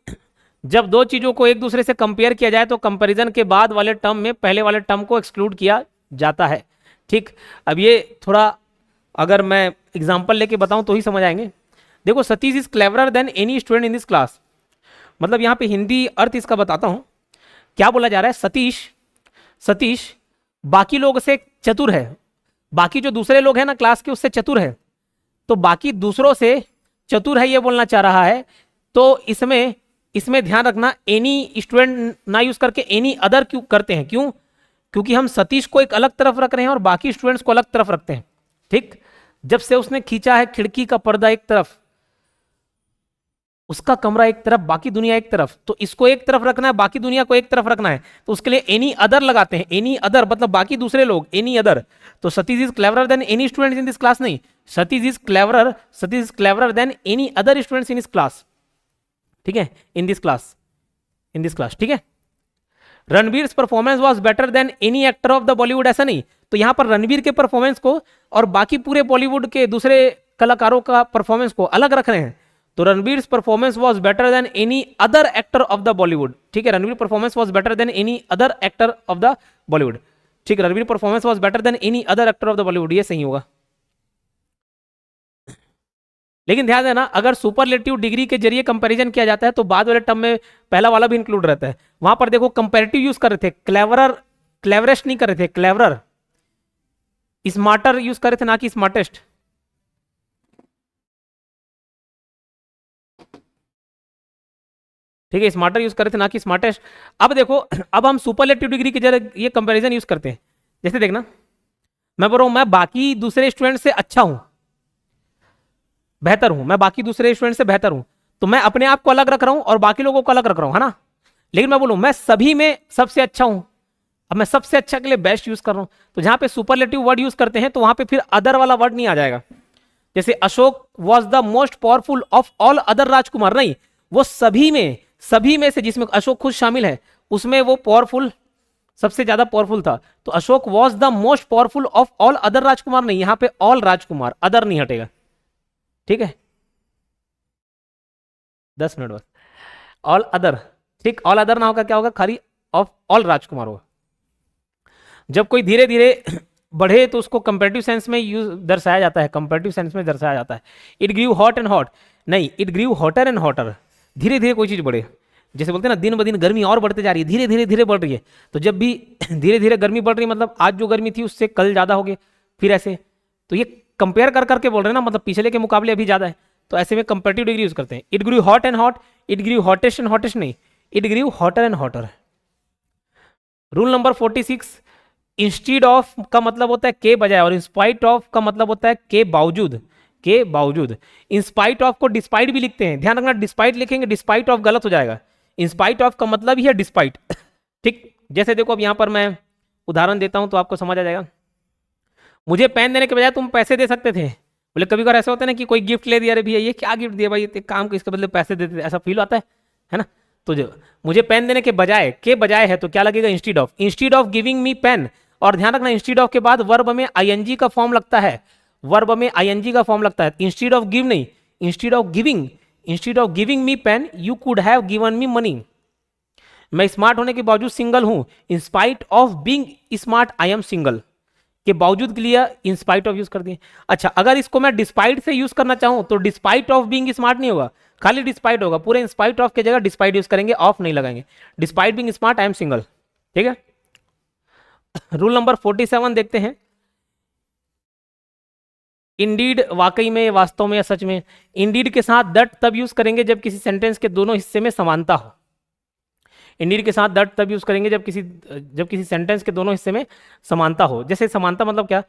जब दो चीजों को एक दूसरे से कंपेयर किया जाए तो कंपैरिजन के बाद वाले टर्म में पहले वाले टर्म को एक्सक्लूड किया जाता है, ठीक। अब ये थोड़ा अगर मैं एग्जांपल लेके बताऊं तो ही समझ आएंगे। देखो, Satish is cleverer than any student in this class, मतलब यहाँ पे हिंदी अर्थ इसका बताता हूं। क्या बोला जा रहा है, सतीश बाकी लोग से चतुर है, बाकी जो दूसरे लोग हैं ना क्लास के उससे चतुर है, तो बाकी दूसरों से चतुर है ये बोलना चाह रहा है। तो इसमें ध्यान रखना, एनी स्टूडेंट ना यूज करके एनी अदर क्यों करते हैं, क्यों, क्योंकि हम सतीश को एक अलग तरफ रख रहे हैं और बाकी स्टूडेंट्स को अलग तरफ रखते हैं, ठीक। जब से उसने खींचा है खिड़की का पर्दा एक तरफ, उसका कमरा एक तरफ, बाकी दुनिया एक तरफ, तो इसको एक तरफ रखना है, बाकी दुनिया को एक तरफ रखना है, तो उसके लिए एनी अदर लगाते हैं। एनी अदर मतलब बाकी दूसरे लोग, एनी अदर। तो Satish is cleverer than any students in this class नहीं, Satish is cleverer than any other students in this class, ठीक है, इन दिस क्लास, ठीक है। Ranveer performance was better than any actor of the Bollywood, ऐसा नहीं। तो यहां पर रणवीर के परफॉर्मेंस को और बाकी पूरे बॉलीवुड के दूसरे कलाकारों का परफॉर्मेंस को अलग रख रहे हैं। तो Ranveer performance was better than any other actor of the Bollywood, ठीक है। Ranveer performance was better than any other actor of the Bollywood, ठीक है। Ranveer performance was better than any other actor of the Bollywood, ये सही होगा। लेकिन ध्यान देना, अगर सुपरलेटिव डिग्री के जरिए कंपैरिजन किया जाता है तो बाद वाले टर्म में पहला वाला भी इंक्लूड रहता है। वहां पर देखो कंपैरेटिव यूज कर रहे थे, क्लेवरेस्ट नहीं कर रहे थे, क्लेवरर। स्मार्टर यूज कर रहे थे, ना कि स्मार्टेस्ट। ठीक है, स्मार्टर यूज कर रहे थे, ना कि स्मार्टेस्ट। अब देखो, अब हम सुपरलेटिव डिग्री के जरिए ये कंपैरिजन यूज करते हैं। जैसे देखना, मैं बोल रहा हूं मैं बाकी दूसरे स्टूडेंट से अच्छा हूं, बेहतर हूं, मैं बाकी दूसरे स्टूडेंट से बेहतर हूं, तो मैं अपने आप को अलग रख रहा हूं और बाकी लोगों को अलग रख रहा हूं, है ना। लेकिन मैं बोलूं मैं सभी में सबसे अच्छा हूं, अब मैं सबसे अच्छा के लिए बेस्ट यूज कर रहा हूं, तो जहां पे सुपरलेटिव वर्ड यूज करते हैं तो वहां पे फिर अदर वाला वर्ड नहीं आ जाएगा। जैसे Ashok was the most powerful of all other rajkumar, नहीं, वो सभी में सभी में से जिसमें अशोक खुद शामिल है उसमें वो पावरफुल, सबसे ज्यादा पावरफुल था। तो Ashok was the most powerful of all other rajkumar, नहीं, यहां पे ऑल राजकुमार, अदर नहीं हटेगा, ठीक है। 10 मिनट बस। ऑल अदर, ठीक, ऑल अदर ना होगा क्या होगा, खाली ऑफ ऑल राजकुमार होगा। जब कोई धीरे धीरे बढ़े तो उसको कंपेरेटिव सेंस में यूज दर्शाया जाता है, कंपेरेटिव सेंस में दर्शाया जाता है। It grew hot and hot, नहीं, it grew hotter and hotter. धीरे धीरे कोई चीज बढ़े, जैसे बोलते हैं ना दिन ब दिन गर्मी और बढ़ते जा रही है, धीरे धीरे धीरे बढ़ रही है। तो जब भी धीरे धीरे गर्मी बढ़ रही है मतलब आज जो गर्मी थी उससे कल ज्यादा होगी, फिर ऐसे। तो ये कंपेयर कर करके बोल रहे हैं ना, मतलब पिछले के मुकाबले अभी ज्यादा है, तो ऐसे में कंपेरेटिव डिग्री यूज करते हैं। It grew hot and hot, it grew hottest and hottest नहीं, it grew hotter and hotter. Rule number 46, instead of का मतलब होता है के बजाय, और इंस्पाइट ऑफ का मतलब होता है के बावजूद, के बावजूद। इंस्पाइट ऑफ को डिस्पाइट भी लिखते हैं, ध्यान रखना, डिस्पाइट लिखेंगे डिस्पाइट ऑफ गलत हो जाएगा। इंस्पाइट ऑफ का मतलब ही है डिस्पाइट, ठीक। जैसे देखो अब यहां पर मैं उदाहरण देता हूं तो आपको समझ आ जाएगा। मुझे पेन देने के बजाय तुम पैसे दे सकते थे, बोले कभी कभार ऐसा होता है ना कि कोई गिफ्ट ले दिया, अरे भैया ये क्या गिफ्ट दिया भाई, ये काम को इसके बदले पैसे देते, ऐसा फील आता है ना। तो जो मुझे पेन देने के बजाय है तो क्या लगेगा, instead of. Instead of giving me pen, और ध्यान रखना इंस्टीड ऑफ के बाद वर्ब में आईएनजी का फॉर्म लगता है, वर्ब में आईएनजी का फॉर्म लगता है। इंस्टीड ऑफ गिव नहीं, instead of giving, instead of giving me pen you could have given me money. मैं स्मार्ट होने के बावजूद सिंगल हूं, in spite of being smart I am single, के बावजूद के लिए इंस्पाइट ऑफ यूज कर दिए। अच्छा, अगर इसको मैं डिस्पाइट से यूज करना चाहूं तो डिस्पाइट ऑफ बीइंग स्मार्ट नहीं होगा, खाली डिस्पाइट होगा, पूरे इंस्पाइट ऑफ की जगह डिस्पाइट यूज करेंगे, ऑफ नहीं लगाएंगे। Despite being smart I am single, ठीक है। रूल नंबर 47 देखते हैं। इंडीड, वाकई में, वास्तव में या सच में। इंडीड के साथ दैट तब यूज करेंगे जब किसी सेंटेंस के दोनों हिस्से में समानता हो। इंडीड के साथ दैट तब यूज करेंगे जब किसी सेंटेंस के दोनों हिस्से में समानता हो। जैसे समानता मतलब क्या,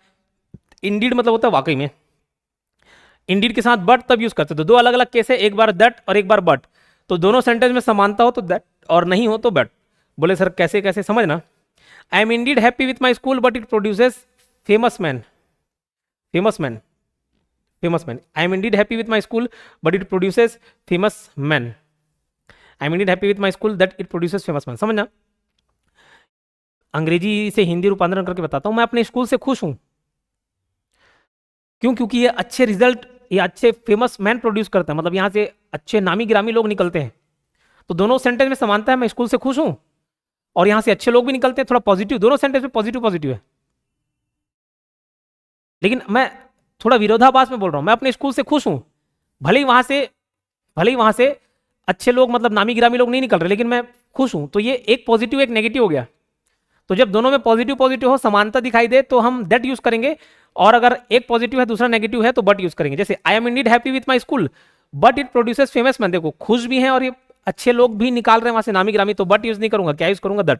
इंडीड मतलब होता है वाकई में। इंडीड के साथ बट तब यूज करते, तो दो अलग अलग केस है, एक बार दैट और एक बार बट। तो दोनों सेंटेंस में समानता हो तो दैट, और नहीं हो तो बट। बोले सर कैसे कैसे, समझना। आई am indeed happy with my school but it produces famous man, famous man, famous man. I am indeed happy with my school but it produces famous man. I am indeed happy with my school that it produces famous man, समझना। अंग्रेजी से हिंदी रूपांतरण करके बताता हूं। मैं अपने school से खुश हूं, क्यों, क्योंकि ये अच्छे रिजल्ट, ये अच्छे फेमस मैन प्रोड्यूस करता है, मतलब यहां से अच्छे नामी गिरामी लोग निकलते हैं। तो दोनों सेंटेंस में समानता है, मैं स्कूल से खुश हूं और यहां से अच्छे लोग भी निकलते हैं, थोड़ा पॉजिटिव, दोनों सेंटेंस में पॉजिटिव पॉजिटिव है। लेकिन मैं थोड़ा विरोधाभास में बोल रहा हूं, मैं अपने स्कूल से खुश हूं, भले ही वहां से अच्छे लोग, मतलब नामी गिरामी लोग नहीं निकल रहे, लेकिन मैं खुश हूं। तो ये एक पॉजिटिव एक नेगेटिव हो गया। तो जब दोनों में पॉजिटिव पॉजिटिव हो, समानता दिखाई दे, तो हम दैट यूज करेंगे, और अगर एक पॉजिटिव है दूसरा नेगेटिव है तो बट यूज करेंगे। जैसे आई am indeed happy with my school but it produces famous man, देखो खुश भी हैं और ये अच्छे लोग भी निकाल रहे हैं वहां से नामी गिरामी, तो बट यूज नहीं करूंगा, क्या यूज करूंगा, that.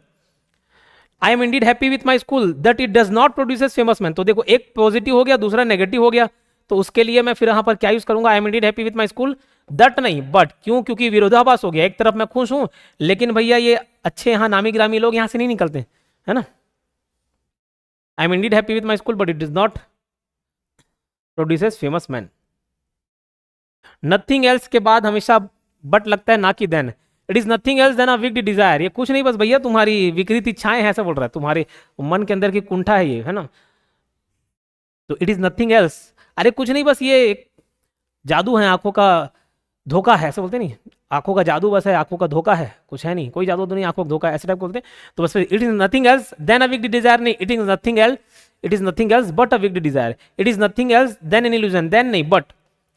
I am indeed happy with my school that it does not produces famous man, तो देखो एक पॉजिटिव हो गया दूसरा नेगेटिव हो गया, तो उसके लिए मैं फिर यहां पर क्या यूज करूंगा, आई am indeed happy with my school that नहीं बट, क्यों, क्योंकि विरोधाभास हो गया। एक तरफ मैं खुश हूं लेकिन भैया ये अच्छे यहाँ नामी गिरामी लोग यहां से नहीं निकलते, है ना। I am indeed happy with my school but it does not produces famous man. Nothing else के बाद हमेशा बट लगता है, ना कि than. It is nothing else than a wicked desire, ये कुछ नहीं बस भैया तुम्हारी विकृत इच्छाएं हैं, ऐसा बोल रहा है, तुम्हारे मन के अंदर की कुंठा है ये, है ना। तो इट इज नथिंग एल्स, अरे कुछ नहीं बस ये एक जादू है, आंखों का धोखा है, ऐसे बोलते नहीं, आंखों का जादू बस है, आंखों का धोखा है, कुछ है नहीं, कोई जादू तो नहीं, आंखों का धोखा, ऐसे टाइप बोलते हैं। तो बस it is nothing else than a wicked desire नहीं, it is nothing else, it is nothing else but a wicked desire, it is nothing else than an illusion, than नहीं बट,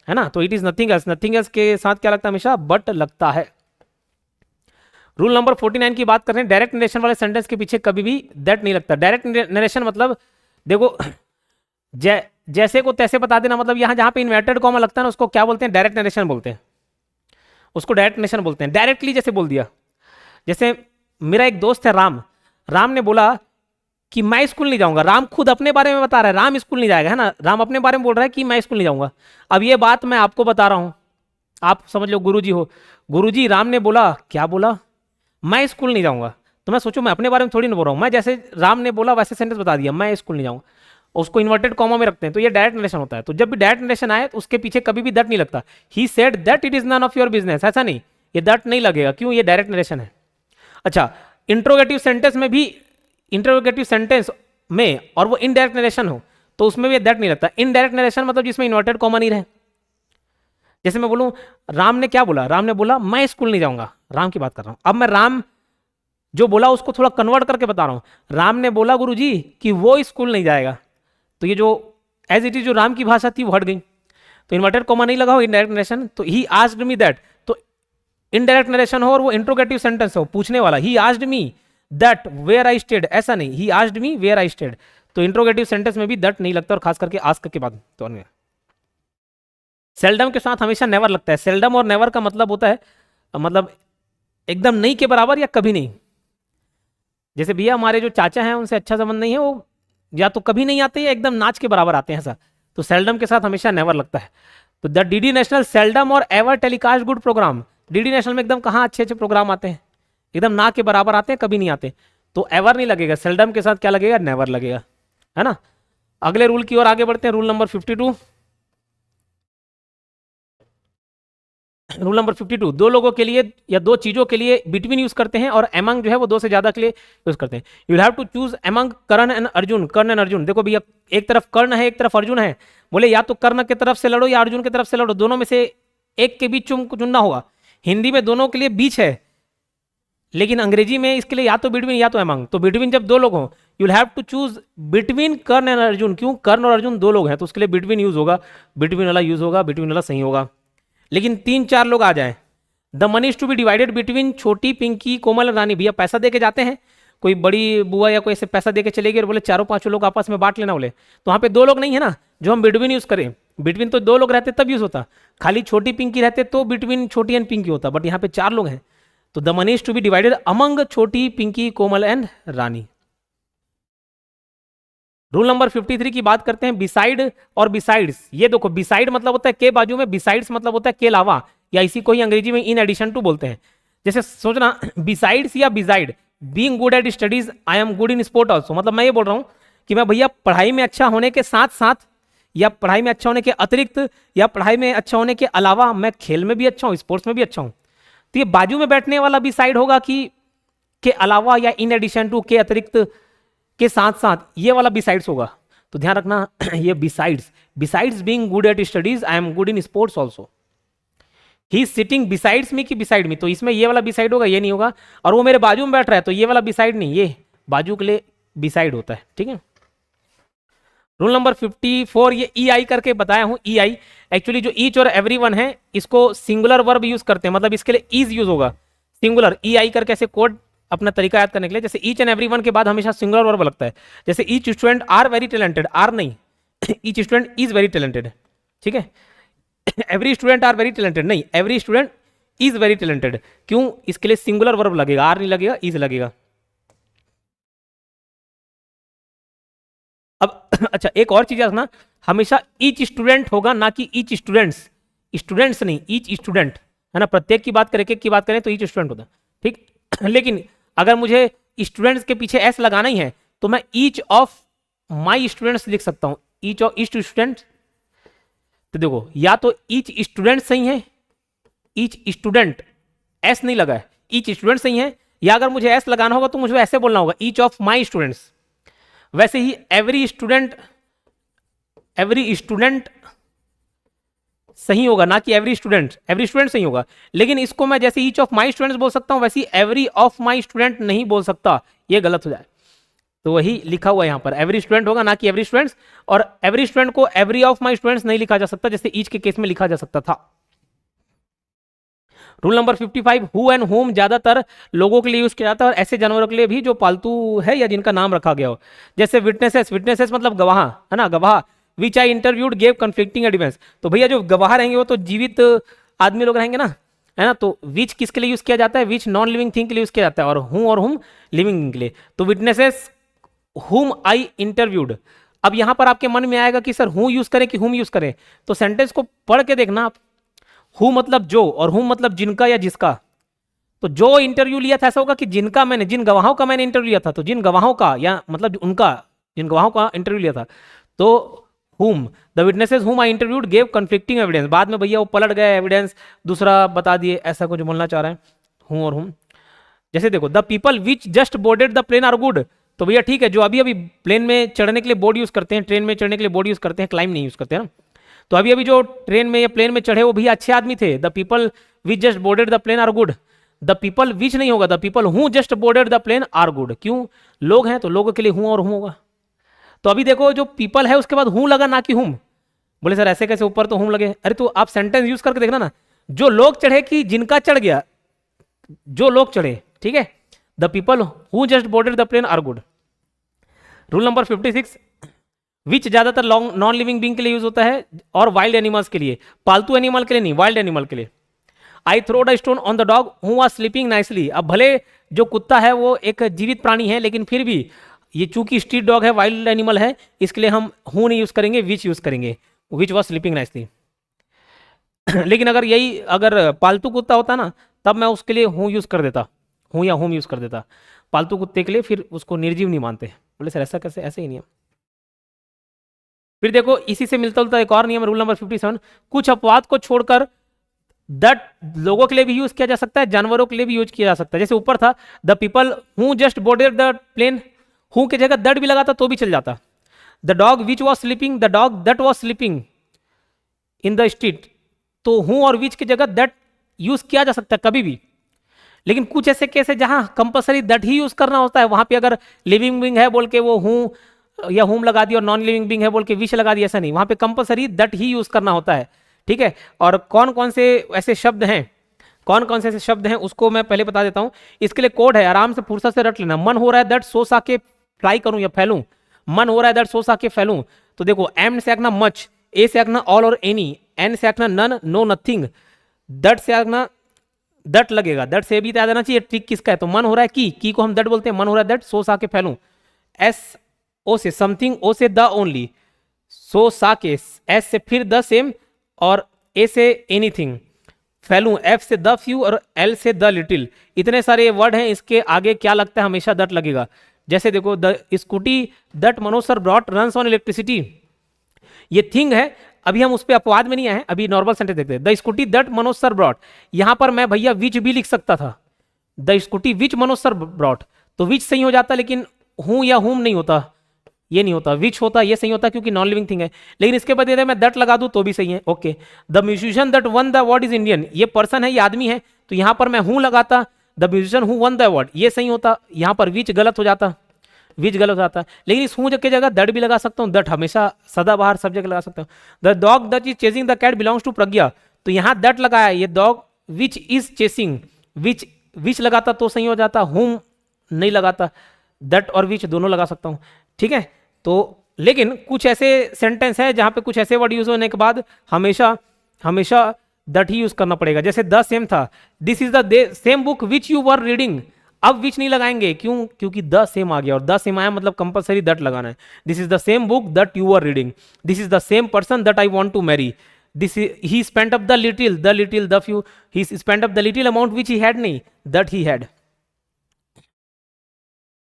है ना। तो it is nothing else, nothing else के साथ क्या लगता है, हमेशा बट लगता है। रूल नंबर 49 की बात करें, डायरेक्ट नरेशन वाले सेंटेंस के पीछे कभी भी दैट नहीं लगता। डायरेक्ट नरेशन मतलब देखो जैसे को तैसे बता देना, मतलब यहाँ जहाँ पे इन्वर्टेड कॉमा लगता है ना उसको क्या बोलते हैं, डायरेक्ट नरेशन बोलते हैं, उसको डायरेक्ट नरेशन बोलते हैं। डायरेक्टली जैसे बोल दिया, जैसे मेरा एक दोस्त है राम, राम ने बोला कि मैं स्कूल नहीं जाऊंगा, राम खुद अपने बारे में बता रहा है, राम स्कूल नहीं जाएगा, है ना, राम अपने बारे में बोल रहा है कि मैं स्कूल नहीं जाऊंगा। अब ये बात मैं आपको बता रहा हूं, आप समझ लो गुरुजी हो, गुरुजी राम ने बोला, क्या बोला, मैं स्कूल नहीं जाऊंगा, तो मैं सोचूं मैं अपने बारे में थोड़ी ना बोल रहा हूं, मैं जैसे राम ने बोला वैसे सेंटेंस बता दिया, मैं स्कूल नहीं जाऊंगा, उसको इन्वर्टेड कॉमा में रखते हैं, तो ये डायरेक्ट नरेशन होता है। तो जब भी डायरेक्ट नरेशन आए तो उसके पीछे कभी भी दैट नहीं लगता। He said that it is none of your business, ऐसा नहीं, ये दैट नहीं लगेगा, क्यों, ये डायरेक्ट नरेशन है। अच्छा, इंट्रोगेटिव सेंटेंस में भी, इंट्रोगेटिव सेंटेंस में और वो इनडायरेक्ट नरेशन हो तो उसमें भी दैट नहीं लगता। इनडायरेक्ट नरेशन मतलब जिसमें इन्वर्टेड कॉमा नहीं रहे। जैसे मैं बोलूं राम ने क्या बोला, राम ने बोला मैं स्कूल नहीं जाऊंगा, राम की बात कर रहा हूं। अब मैं राम जो बोला उसको थोड़ा कन्वर्ट करके बता रहा हूं। राम ने बोला गुरुजी कि वो स्कूल नहीं जाएगा, तो ये जो एज इट इज जो राम की भाषा थी वो हट गई, तो इन्वर्टेड कॉमा नहीं लगा हो, इनडायरेक्ट नरेशन। तो ही आस्क्ड मी दैट, तो इनडायरेक्ट नरेशन हो और वो इंट्रोगेटिव सेंटेंस हो, पूछने वाला, he asked me that where I stayed, ऐसा नहीं, he asked me where I stayed. तो इंट्रोगेटिव सेंटेंस में भी दैट नहीं लगता, और खास करके आस्क के बाद तो अन्य। सेल्डम के साथ हमेशा नेवर लगता है। सेल्डम और नेवर का मतलब होता है मतलब एकदम नहीं के बराबर या कभी नहीं। जैसे भैया हमारे जो चाचा हैं उनसे अच्छा संबंध नहीं है, वो या तो कभी नहीं आते या एकदम नाच के बराबर आते हैं ऐसा। तो सेल्डम के साथ हमेशा नेवर लगता है। तो the DD national seldom or ever telecast good program. DD national में एकदम कहाँ अच्छे अच्छे प्रोग्राम आते हैं, एकदम ना के बराबर आते हैं, कभी नहीं आते। तो एवर नहीं लगेगा, सेल्डम के साथ क्या लगेगा, नेवर लगेगा, है ना। अगले रूल की ओर आगे बढ़ते हैं, रूल नंबर 52। रूल नंबर 52, दो लोगों के लिए या दो चीजों के लिए बिटवीन यूज करते हैं, और एमंग जो है वो दो से ज्यादा के लिए यूज करते हैं। You have to choose among Karna and Arjun. Karna and Arjun, देखो भैया एक तरफ कर्ण है एक तरफ अर्जुन है, बोले या तो कर्ण की तरफ से लड़ो या अर्जुन की तरफ से लड़ो, दोनों में से एक के बीच चुनना होगा। हिंदी में दोनों के लिए बीच है, लेकिन अंग्रेजी में इसके लिए या तो बिटवीन या तो एमंग। तो बिटवीन जब दो लोग हों, you'll have to choose between Karna and Arjun. क्यों, कर्ण और अर्जुन दो लोग हैं तो उसके लिए बिटवीन यूज होगा, बिटवीन वाला यूज होगा, बिटवीन वाला सही होगा। लेकिन 3-4 लोग आ जाए, the money is to be divided between Chhoti Pinky कोमल रानी। भैया पैसा दे के जाते हैं, कोई बड़ी बुआ या कोई ऐसे पैसा दे के चले गए और बोले 4-5 लोग आपस में बांट लेना, बोले तो वहाँ पे दो लोग नहीं है ना, जो हम बिटवीन यूज करें। बिटवीन तो दो लोग रहते तब यूज होता, खाली छोटी पिंकी रहते तो बिटवीन छोटी एंड पिंकी होता, बट यहाँ पे 4 लोग हैं तो the money is to be divided among Chhoti Pinky Komal and Rani. Rule number 53 की बात करते हैं, बिसाइड और बिसाइड्स। ये देखो बिसाइड मतलब होता है के बाजू में, बिसाइड्स मतलब होता है के अलावा, या इसी को ही अंग्रेजी में इन एडिशन टू बोलते हैं। जैसे सोचना बिसाइड्स या beside, being good at studies I am good in sport also. मतलब मैं ये बोल रहा हूं कि मैं भैया पढ़ाई में अच्छा होने के साथ साथ, या पढ़ाई में अच्छा होने के अतिरिक्त, या पढ़ाई में अच्छा होने के अलावा मैं खेल में भी अच्छा हूं, स्पोर्ट्स में भी अच्छा हूं। तो ये बाजू में बैठने वाला बिसाइड होगा कि के अलावा या इन एडिशन टू, के अतिरिक्त, के साथ साथ, ये वाला बिसाइड्स होगा। तो ध्यान रखना ये besides, besides being good at studies I am good in sports also. He is sitting besides me कि बिसाइड मी, तो इसमें ये वाला बिसाइड होगा, ये नहीं होगा। और वो मेरे बाजू में बैठ रहा है तो ये वाला बिसाइड नहीं, ये बाजू के लिए बिसाइड होता है, ठीक है। रूल नंबर 54, ये ई आई करके बताया हूं। ई आई एक्चुअली जो ईच और एवरी वन है इसको सिंगुलर वर्ब यूज करते हैं, मतलब इसके लिए इज यूज होगा, सिंगुलर। ई आई करके ऐसे कोड अपना तरीका याद करने के लिए, जैसे ईच एंड एवरी वन के बाद हमेशा सिंगुलर वर्ब लगता है। जैसे each student are very talented, are नहीं each student is very talented, ठीक है। Every student are very talented नहीं, every student is very talented. क्यों, इसके लिए सिंगुलर वर्ब लगेगा, आर नहीं लगेगा, इज लगेगा। अब अच्छा एक और चीज रखना, हमेशा ईच स्टूडेंट होगा ना कि ईच स्टूडेंट्स, स्टूडेंट्स नहीं, ईच स्टूडेंट, है ना। प्रत्येक की बात करें, एक एक की बात करें तो ईच स्टूडेंट होता है, ठीक। लेकिन अगर मुझे स्टूडेंट्स के पीछे एस लगाना ही है तो मैं ईच ऑफ माई स्टूडेंट्स लिख सकता हूं, ईच ऑफ ईच स्टूडेंट। तो देखो या तो ईच स्टूडेंट सही है, ईच स्टूडेंट, एस नहीं लगा है, ईच स्टूडेंट सही है, या अगर मुझे एस लगाना होगा तो मुझे ऐसे बोलना होगा, ईच ऑफ माई स्टूडेंट्स। वैसे ही एवरी स्टूडेंट, एवरी स्टूडेंट सही होगा ना कि एवरी स्टूडेंट, एवरी स्टूडेंट सही होगा। लेकिन इसको मैं जैसे ईच ऑफ माई स्टूडेंट्स बोल सकता हूं, वैसे एवरी ऑफ माई स्टूडेंट नहीं बोल सकता, ये गलत हो जाए। तो वही लिखा हुआ है यहां पर, एवरी स्टूडेंट होगा ना कि एवरी स्टूडेंट्स, और एवरी स्टूडेंट को एवरी ऑफ माई स्टूडेंट्स नहीं लिखा जा सकता जैसे ईच के केस में लिखा जा सकता था। Rule number 55, who and home ज्यादातर लोगों के लिए यूज किया जाता है, और ऐसे जानवरों के लिए भी जो पालतू है या जिनका नाम रखा गया हो। जैसे विटनेसेस, विटनेसेस मतलब गवाह, है ना, गवाह। Which I interviewed gave conflicting evidence. तो भैया जो गवाह रहेंगे वो तो जीवित आदमी लोग रहेंगे ना, है ना। तो विच किसके लिए यूज किया जाता है, विच नॉन लिविंग थिंग के लिए यूज किया जाता है, और हुम लिविंग के लिए। तो विटनेसेस हुम आई इंटरव्यूड। अब यहां पर आपके मन में आएगा कि सर हु यूज करें कि हुम यूज करें, तो सेंटेंस को पढ़ के देखना आप। हु मतलब जो, और हुम मतलब जिनका या जिसका। तो जो इंटरव्यू लिया था ऐसा होगा कि जिनका मैंने, जिन गवाहों का मैंने इंटरव्यू लिया था, तो जिन गवाहों का या मतलब उनका, जिन गवाहों का इंटरव्यू लिया था। तो whom the witnesses whom I interviewed gave conflicting evidence। बाद में भैया वो पलट गए एविडेंस, दूसरा बता दिए, ऐसा कुछ बोलना चाह रहे हैं हूँ और हूँ। जैसे देखो the people which just boarded the plane are good, तो भैया ठीक है, जो अभी अभी प्लेन में चढ़ने के लिए बोर्ड यूज करते हैं, ट्रेन में चढ़ने के लिए बोर्ड यूज करते हैं, क्लाइम नहीं यूज करते हैं ना, तो अभी अभी जो ट्रेन में या प्लेन में चढ़े वो भैया अच्छे आदमी थे। The people which just boarded the plane are good, the people which नहीं होगा, the people who just boarded the plane are good. क्यों? लोग हैं तो लोगों के लिए हूँ और हूँ होगा। तो अभी देखो जो पीपल है उसके बाद हूँ लगा ना कि हुम। बोले सर ऐसे कैसे, ऊपर तो हूँ लगे। अरे तो आप सेंटेंस यूज करके देखना ना, जो लोग चढ़े कि जिनका चढ़ गया, जो लोग चढ़े, ठीक है। The people who just boarded the plane are good. Rule number 56, which ज्यादातर नॉन लिविंग बींग के लिए यूज होता है और वाइल्ड एनिमल्स के लिए, पालतू एनिमल के लिए नहीं, वाइल्ड एनिमल के लिए। I throwed a stone on the dog who was sleeping nicely. अब भले जो कुत्ता है वो एक जीवित प्राणी है, लेकिन फिर भी ये चूंकि स्ट्रीट डॉग है, वाइल्ड एनिमल है, इसके लिए हम हु नहीं यूज करेंगे, विच यूज करेंगे, विच वाज स्लीपिंग नाइसली। लेकिन अगर पालतू कुत्ता होता ना, तब मैं उसके लिए हूँ यूज कर देता, हूँ या होम यूज कर देता। पालतू कुत्ते के लिए फिर उसको निर्जीव नहीं मानते। बोले सर ऐसा कैसे, ऐसे ही नियम। फिर देखो इसी से मिलता जुलता एक और नियम, रूल नंबर 57, कुछ अपवाद को छोड़कर दैट लोगों के लिए भी यूज किया जा सकता है, जानवरों के लिए भी यूज किया जा सकता है। जैसे ऊपर था the people who just boarded the plane, who की जगह दैट भी लगाता तो भी चल जाता। The dog which was sleeping, the dog that was sleeping in the street, तो हूं और विच की जगह दैट यूज किया जा सकता है कभी भी। लेकिन कुछ ऐसे केस है जहां कंपलसरी दैट ही यूज करना होता है, वहां पे अगर लिविंग बींग है बोल के वो हूं या होम लगा दिया, और नॉन लिविंग बींग है बोल के विच लगा दिया, ऐसा नहीं, वहां पे कंपलसरी दैट ही यूज करना होता है, ठीक है। और कौन कौन से ऐसे शब्द हैं, कौन कौन से ऐसे शब्द हैं उसको मैं पहले बता देता हूं। इसके लिए कोड है, आराम से फुर्सत से रट लेना। मन हो रहा है दैट सोच आके फ्राई करूं या फैलूं, मन हो रहा है दैट सोच आके फैलूं, तो देखो एम से आखना मच, ए से आखना ऑल और एनी, एन से आखना नन नो नथिंग, दट से आखना दट लगेगा, दट से भी याद आना चाहिए ट्रिक किसका है। तो मन हो रहा है की को हम दट बोलते हैं, मन हो रहा है दट सो सा के फैलूं, एस ओ से समथिंग, ओ से द ओनली, सो सा के, एस से फिर द सेम, और ए से एनीथिंग, फैलूं, एफ से द फ्यू, और एल से द लिटिल। इतने सारे वर्ड हैं, इसके आगे क्या लगता है, हमेशा दट लगेगा। जैसे देखो the scooty that Manoj sir brought runs on electricity, ये थिंग है, अभी हम उस पर अपवाद में नहीं आए, अभी नॉर्मल सेंटेंस देखते हैं। The scooty that Manoj sir brought, यहां पर मैं भैया विच भी लिख सकता था, the scooty which Manoj sir brought, तो विच सही हो जाता, लेकिन हूं या हुम नहीं होता, ये नहीं होता, विच होता, ये सही होता क्योंकि नॉन लिविंग थिंग है। लेकिन इसके बदले मैं दैट लगा दूं तो भी सही है, okay. The musician that one the award is Indian, ये पर्सन है, ये आदमी है, तो यहां पर मैं हूं लगाता, the musician who one the award, ये सही होता, यहां पर विच गलत हो जाता, विच गलत हो जाता। लेकिन इस हूं की जगह दट भी लगा सकता हूं, दट हमेशा सदाबहार सब जगह लगा सकता हूं। The dog that is chasing the cat belongs to Pragya, तो यहां दट लगाया, ये dog which is chasing, which लगाता तो सही हो जाता, हुम नहीं लगाता, दट और विच दोनों लगा सकता हूं, ठीक है। तो लेकिन कुछ ऐसे सेंटेंस है जहां पे कुछ ऐसे वर्ड यूज होने के बाद हमेशा हमेशा दट ही यूज करना पड़ेगा। जैसे द सेम था, this is the same book which you were reading, अब विच नहीं लगाएंगे, क्यों? क्योंकि द सेम आ गया, और द सेम आया मतलब कंपलसरी दट लगाना है। This is the same book that you are reading, this is the same person that I want to marry, this he spent up the little the few, he spent up the little amount which he had, नहीं that he had.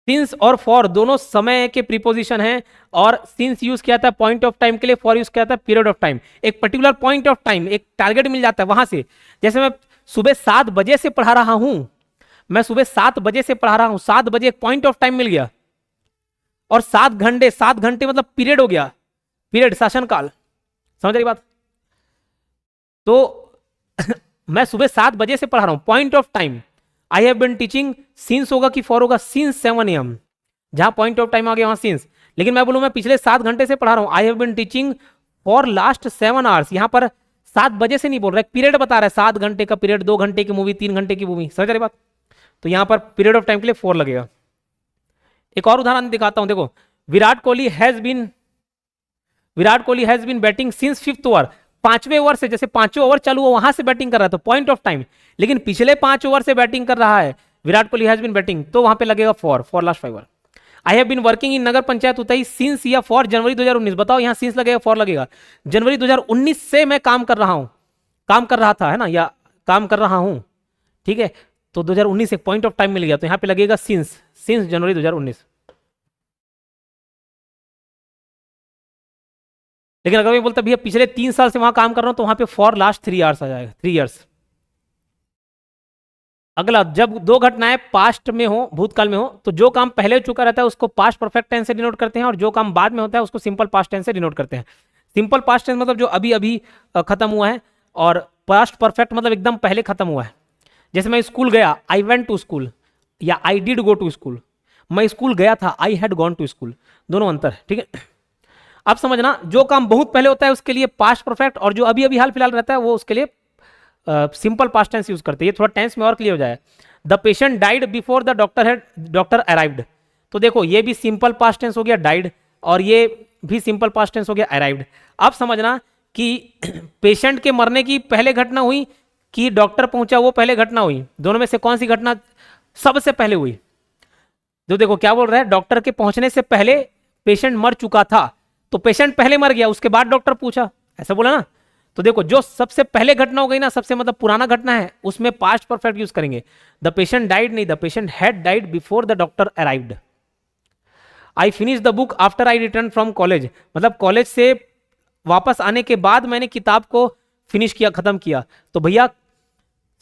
Since और for दोनों समय के preposition हैं, और since use किया था point of time के लिए, फॉर यूज किया था पीरियड ऑफ टाइम, एक पर्टिकुलर पॉइंट ऑफ टाइम, एक टारगेट मिल जाता है वहां से। जैसे मैं सुबह 7 बजे से पढ़ा रहा हूं, मैं सुबह 7 बजे से पढ़ा रहा हूं, 7 बजे एक पॉइंट ऑफ टाइम मिल गया, और 7 घंटे मतलब पीरियड हो गया, पीरियड शासनकाल, समझ रही बात। तो मैं सुबह 7 बजे से पढ़ा रहा हूं, point of time, I have been teaching, since होगा कि फॉर होगा, सिंस 7 AM, जहां पॉइंट ऑफ टाइम आ गया वहां सिंस। लेकिन मैं बोलूं मैं पिछले 7 घंटे से पढ़ा रहा हूं, I have been teaching for last 7 hours, यहां पर 7 बजे से नहीं बोल रहा है, पीरियड बता रहा है, 7 घंटे का पीरियड, 2 घंटे की मूवी, 3 घंटे की मूवी, समझ रही बात। तो यहां पर पीरियड ऑफ टाइम के लिए फॉर लगेगा। एक और उदाहरण दिखाता हूं, देखो Virat Kohli has been batting since 5th over, 5वें ओवर से, जैसे 5वें ओवर चालू हुआ वहां से बैटिंग कर रहा है, तो पॉइंट ऑफ टाइम। लेकिन पिछले 5 ओवर से बैटिंग कर रहा है Virat Kohli, has been batting, तो वहां पे लगेगा for last 5 over. I have been working in Nagar Panchayat Utai since या फॉर जनवरी 2019, बताओ यहां सिंस लगेगा फॉर लगेगा, जनवरी 2019 से मैं काम कर रहा हूं, काम कर रहा था, है ना, या काम कर रहा हूं, ठीक है। तो 2019 एक पॉइंट ऑफ टाइम मिल गया, तो यहां पे लगेगा सिंस जनवरी 2019। लेकिन अगर मैं बोलता भैया पिछले 3 साल से वहां काम कर रहा हूं तो वहां पे फॉर लास्ट 3 आवर्स आ जाएगा, 3 इयर्स। अगला, जब दो घटनाएं पास्ट में हो, भूतकाल में हो, तो जो काम पहले हो चुका रहता है उसको पास्ट परफेक्ट टेंस से डिनोट करते हैं, और जो काम बाद में होता है उसको सिंपल पास्ट टेंस से डिनोट करते हैं। सिंपल पास्ट टेंस मतलब जो अभी अभी खत्म हुआ है, और पास्ट परफेक्ट मतलब एकदम पहले खत्म हुआ है। जैसे मैं स्कूल गया, आई वेंट टू स्कूल, या I did go to school. मैं स्कूल गया था, I had gone to school, दोनों अंतर है, ठीक है। अब समझना, जो काम बहुत पहले होता है उसके लिए पास्ट परफेक्ट, और जो अभी अभी हाल फिलहाल रहता है वो उसके लिए सिंपल पास्ट टेंस यूज करते हैं। ये थोड़ा टेंस में और क्लियर हो जाए। The patient died before the doctor arrived, तो देखो ये भी सिंपल पास्ट टेंस हो गया डाइड, और ये भी सिंपल पास्ट टेंस हो गया अराइव्ड। अब समझना कि पेशेंट के मरने की पहले घटना हुई कि डॉक्टर पहुंचा वो पहले घटना हुई, दोनों में से कौन सी घटना सबसे पहले हुई? जो देखो क्या बोल रहा है, डॉक्टर के पहुंचने से पहले पेशेंट मर चुका था, तो पेशेंट पहले मर गया, उसके बाद डॉक्टर पूछा, ऐसा बोला ना। तो देखो जो सबसे पहले घटना हो गई ना, सबसे मतलब पुराना घटना है, उसमें पास्ट परफेक्ट यूज करेंगे। द पेशेंट डाइड नहीं, the patient had died before the doctor arrived. I finish the book after I return from college, मतलब कॉलेज से वापस आने के बाद मैंने किताब को फिनिश किया, खत्म किया। तो भैया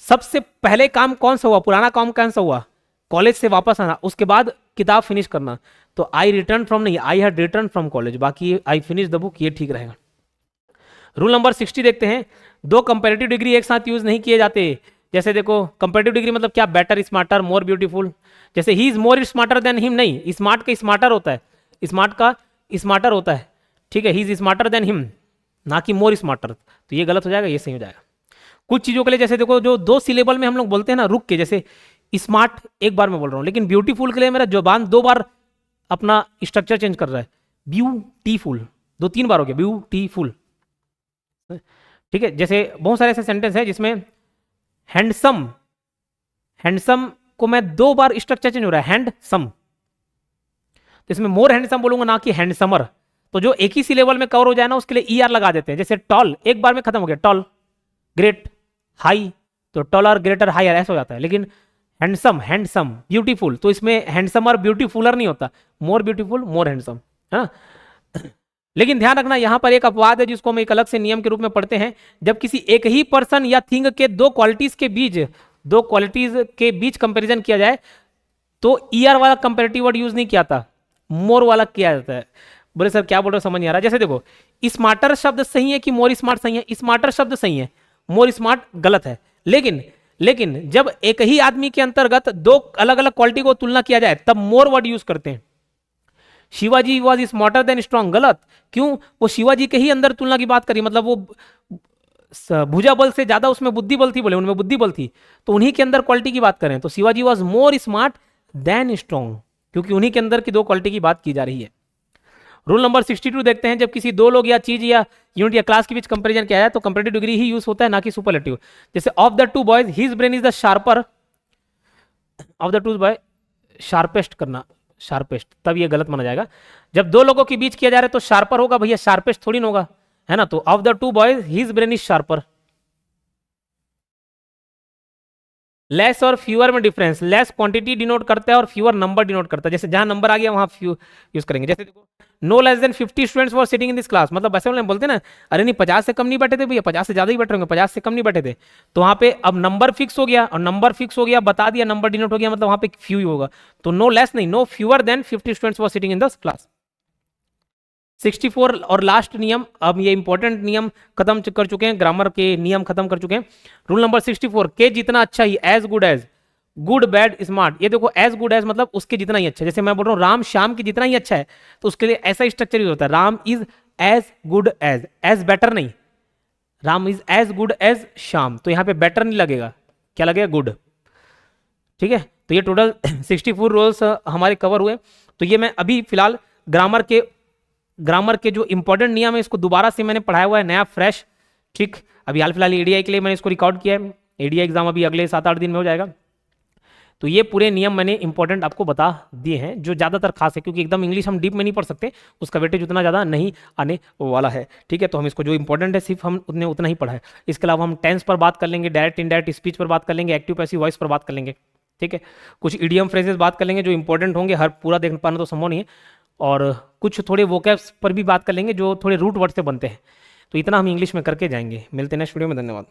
सबसे पहले काम कौन सा हुआ, पुराना काम कौन सा हुआ? कॉलेज से वापस आना, उसके बाद किताब फिनिश करना। तो आई रिटर्न फ्रॉम नहीं, I had return from college, बाकी आई फिनिश द बुक ये ठीक रहेगा। रूल नंबर 60 देखते हैं। दो कंपैरेटिव डिग्री एक साथ यूज नहीं किए जाते। जैसे देखो कंपैरेटिव डिग्री मतलब क्या, बेटर, स्मार्टर, मोर ब्यूटीफुल। जैसे he is more smarter than him, नहीं, स्मार्ट का स्मार्टर होता है, स्मार्ट का स्मार्टर होता है, ठीक है। He is smarter than him, ना कि मोर स्मार्टर। तो ये गलत हो जाएगा, ये सही हो जाएगा। कुछ चीजों के लिए जैसे देखो जो दो सिलेबल में हम लोग बोलते हैं ना रुक के, जैसे स्मार्ट एक बार मैं बोल रहा हूं, लेकिन ब्यूटीफुल के लिए मेरा जुबान 2 बार अपना स्ट्रक्चर चेंज कर रहा है। ब्यूटीफुल 2-3 बार हो गया, ब्यूटीफुल, ठीक है। जैसे बहुत सारे ऐसे सेंटेंस है जिसमें हैंडसम, हैंडसम को मैं 2 बार स्ट्रक्चर चेंज हो रहा है, हैंडसम, तो इसमें मोर हैंडसम बोलूंगा ना कि हैंडसमर। तो जो एक ही सिलेबल में कवर हो जाए ना उसके लिए ई आर लगा देते हैं। जैसे टॉल एक बार में खत्म हो गया, टॉल, ग्रेट, हाई, तो टॉलर, ग्रेटर, हायर ऐसा हो जाता है। लेकिन हैंडसम, हैंडसम, ब्यूटीफुल, तो इसमें हैंडसमर ब्यूटीफुलर नहीं होता, मोर ब्यूटीफुल, मोर हैंडसम, है ना। लेकिन ध्यान रखना यहां पर एक अपवाद है जिसको हम एक अलग से नियम के रूप में पढ़ते हैं। जब किसी एक ही पर्सन या थिंग के दो क्वालिटीज के बीच कंपैरिजन किया जाए तो ईआर वाला कंपैरेटिव वर्ड यूज नहीं किया था, मोर वाला किया जाता है। बोले सर क्या बोल रहे हो, समझ नहीं आ रहा। जैसे देखो स्मार्टर शब्द सही है कि मोर स्मार्ट सही है? स्मार्टर शब्द सही है, मोर स्मार्ट गलत है। लेकिन जब एक ही आदमी के अंतर्गत दो अलग अलग क्वालिटी को तुलना किया जाए तब मोर वर्ड यूज करते हैं। Shivaji was smarter than strong, गलत। क्यों? वो शिवाजी के ही अंदर तुलना की बात करी, मतलब वो भुजा बल से ज्यादा उसमें बुद्धि बल थी, बोले उनमें बुद्धि बल थी, तो उन्हीं के अंदर क्वालिटी की बात करें तो Shivaji was more smart than strong, क्योंकि उन्हीं के अंदर की दो क्वालिटी की बात की जा रही है। रूल नंबर 62 देखते हैं। जब किसी दो लोग या चीज या यूनिट या क्लास के बीच कंपैरिजन किया जाए तो कंपैरेटिव डिग्री ही यूज होता है, ना कि सुपरलेटिव। जैसे of the two boys his brain is the sharper, of the two boy sharpest करना, शार्पेस्ट, तब ये गलत माना जाएगा। जब दो लोगों के बीच किया जा रहा है तो शार्पर होगा भैया, शार्पेस्ट थोड़ी ना होगा, है ना। तो of the two boys his brain is sharper. Less और फ्यूअर में डिफरेंस, लेस क्वांटिटी डिनोट करता है और फ्यूअर नंबर डिनोट करता है। जैसे जहां नंबर आ गया वहां फ्यू यूज करेंगे। जैसे देखो no less than 50 students were sitting in this class, मतलब ऐसे बोलते हैं ना, अरे नहीं 50 से कम नहीं बैठे थे भैया, 50 से ज्यादा ही बैठे होंगे, 50 से कम नहीं बैठे थे। तो वहां पे अब नंबर फिक्स हो गया, और नंबर फिक्स हो गया बता दिया, नंबर डिनोट हो गया, मतलब वहां पे फ्यू ही होगा। तो नो लेस नहीं, no fewer than 50 students were sitting in this class. 64 और लास्ट नियम, अब ये इंपॉर्टेंट नियम खत्म कर चुके हैं, ग्रामर के नियम खत्म कर चुके हैं। रूल नंबर 64, के जितना अच्छा ही, as good as, good bad smart. ये देखो एज गुड एज मतलब उसके जितना ही अच्छा। जैसे मैं बोल रहा हूँ राम श्याम की जितना ही अच्छा है, तो उसके लिए ऐसा स्ट्रक्चर यूज होता है, Ram is as good as better नहीं, Ram is as good as Shyam, तो यहाँ पे बेटर नहीं लगेगा, क्या लगेगा, गुड, ठीक है। तो ये टोटल 64 रूल्स हमारे कवर हुए। तो ये मैं अभी फिलहाल ग्रामर के जो इंपॉर्टेंट नियम है इसको दोबारा से मैंने पढ़ाया हुआ है, नया फ्रेश, ठीक। अभी हाल फिलहाल एडीआई के लिए मैंने इसको रिकॉर्ड किया है, एडीआई एग्जाम अभी अगले 7-8 दिन में हो जाएगा। तो ये पूरे नियम मैंने इंपॉर्टेंट आपको बता दिए हैं जो ज़्यादातर खास है, क्योंकि एकदम इंग्लिश हम डीप में नहीं पढ़ सकते, उसका वेटेज उतना ज़्यादा नहीं आने वाला है, ठीक है। तो हम इसको जो इंपॉर्टेंट है सिर्फ हम उतना ही पढ़ा है। इसके अलावा हम टेंस पर बात कर लेंगे, डायरेक्ट इनडायरेक्ट स्पीच पर बात कर लेंगे, एक्टिव पैसिव वॉइस पर बात कर लेंगे, ठीक है। कुछ इडियम फ्रेजेस बात कर लेंगे जो इंपॉर्टेंट होंगे, हर पूरा देख पाना तो संभव नहीं है। और कुछ थोड़े वोकैब्स पर भी बात कर लेंगे जो थोड़े रूट वर्ड से बनते हैं। तो इतना हम इंग्लिश में करके जाएंगे। मिलते हैं नेक्स्ट वीडियो में। धन्यवाद।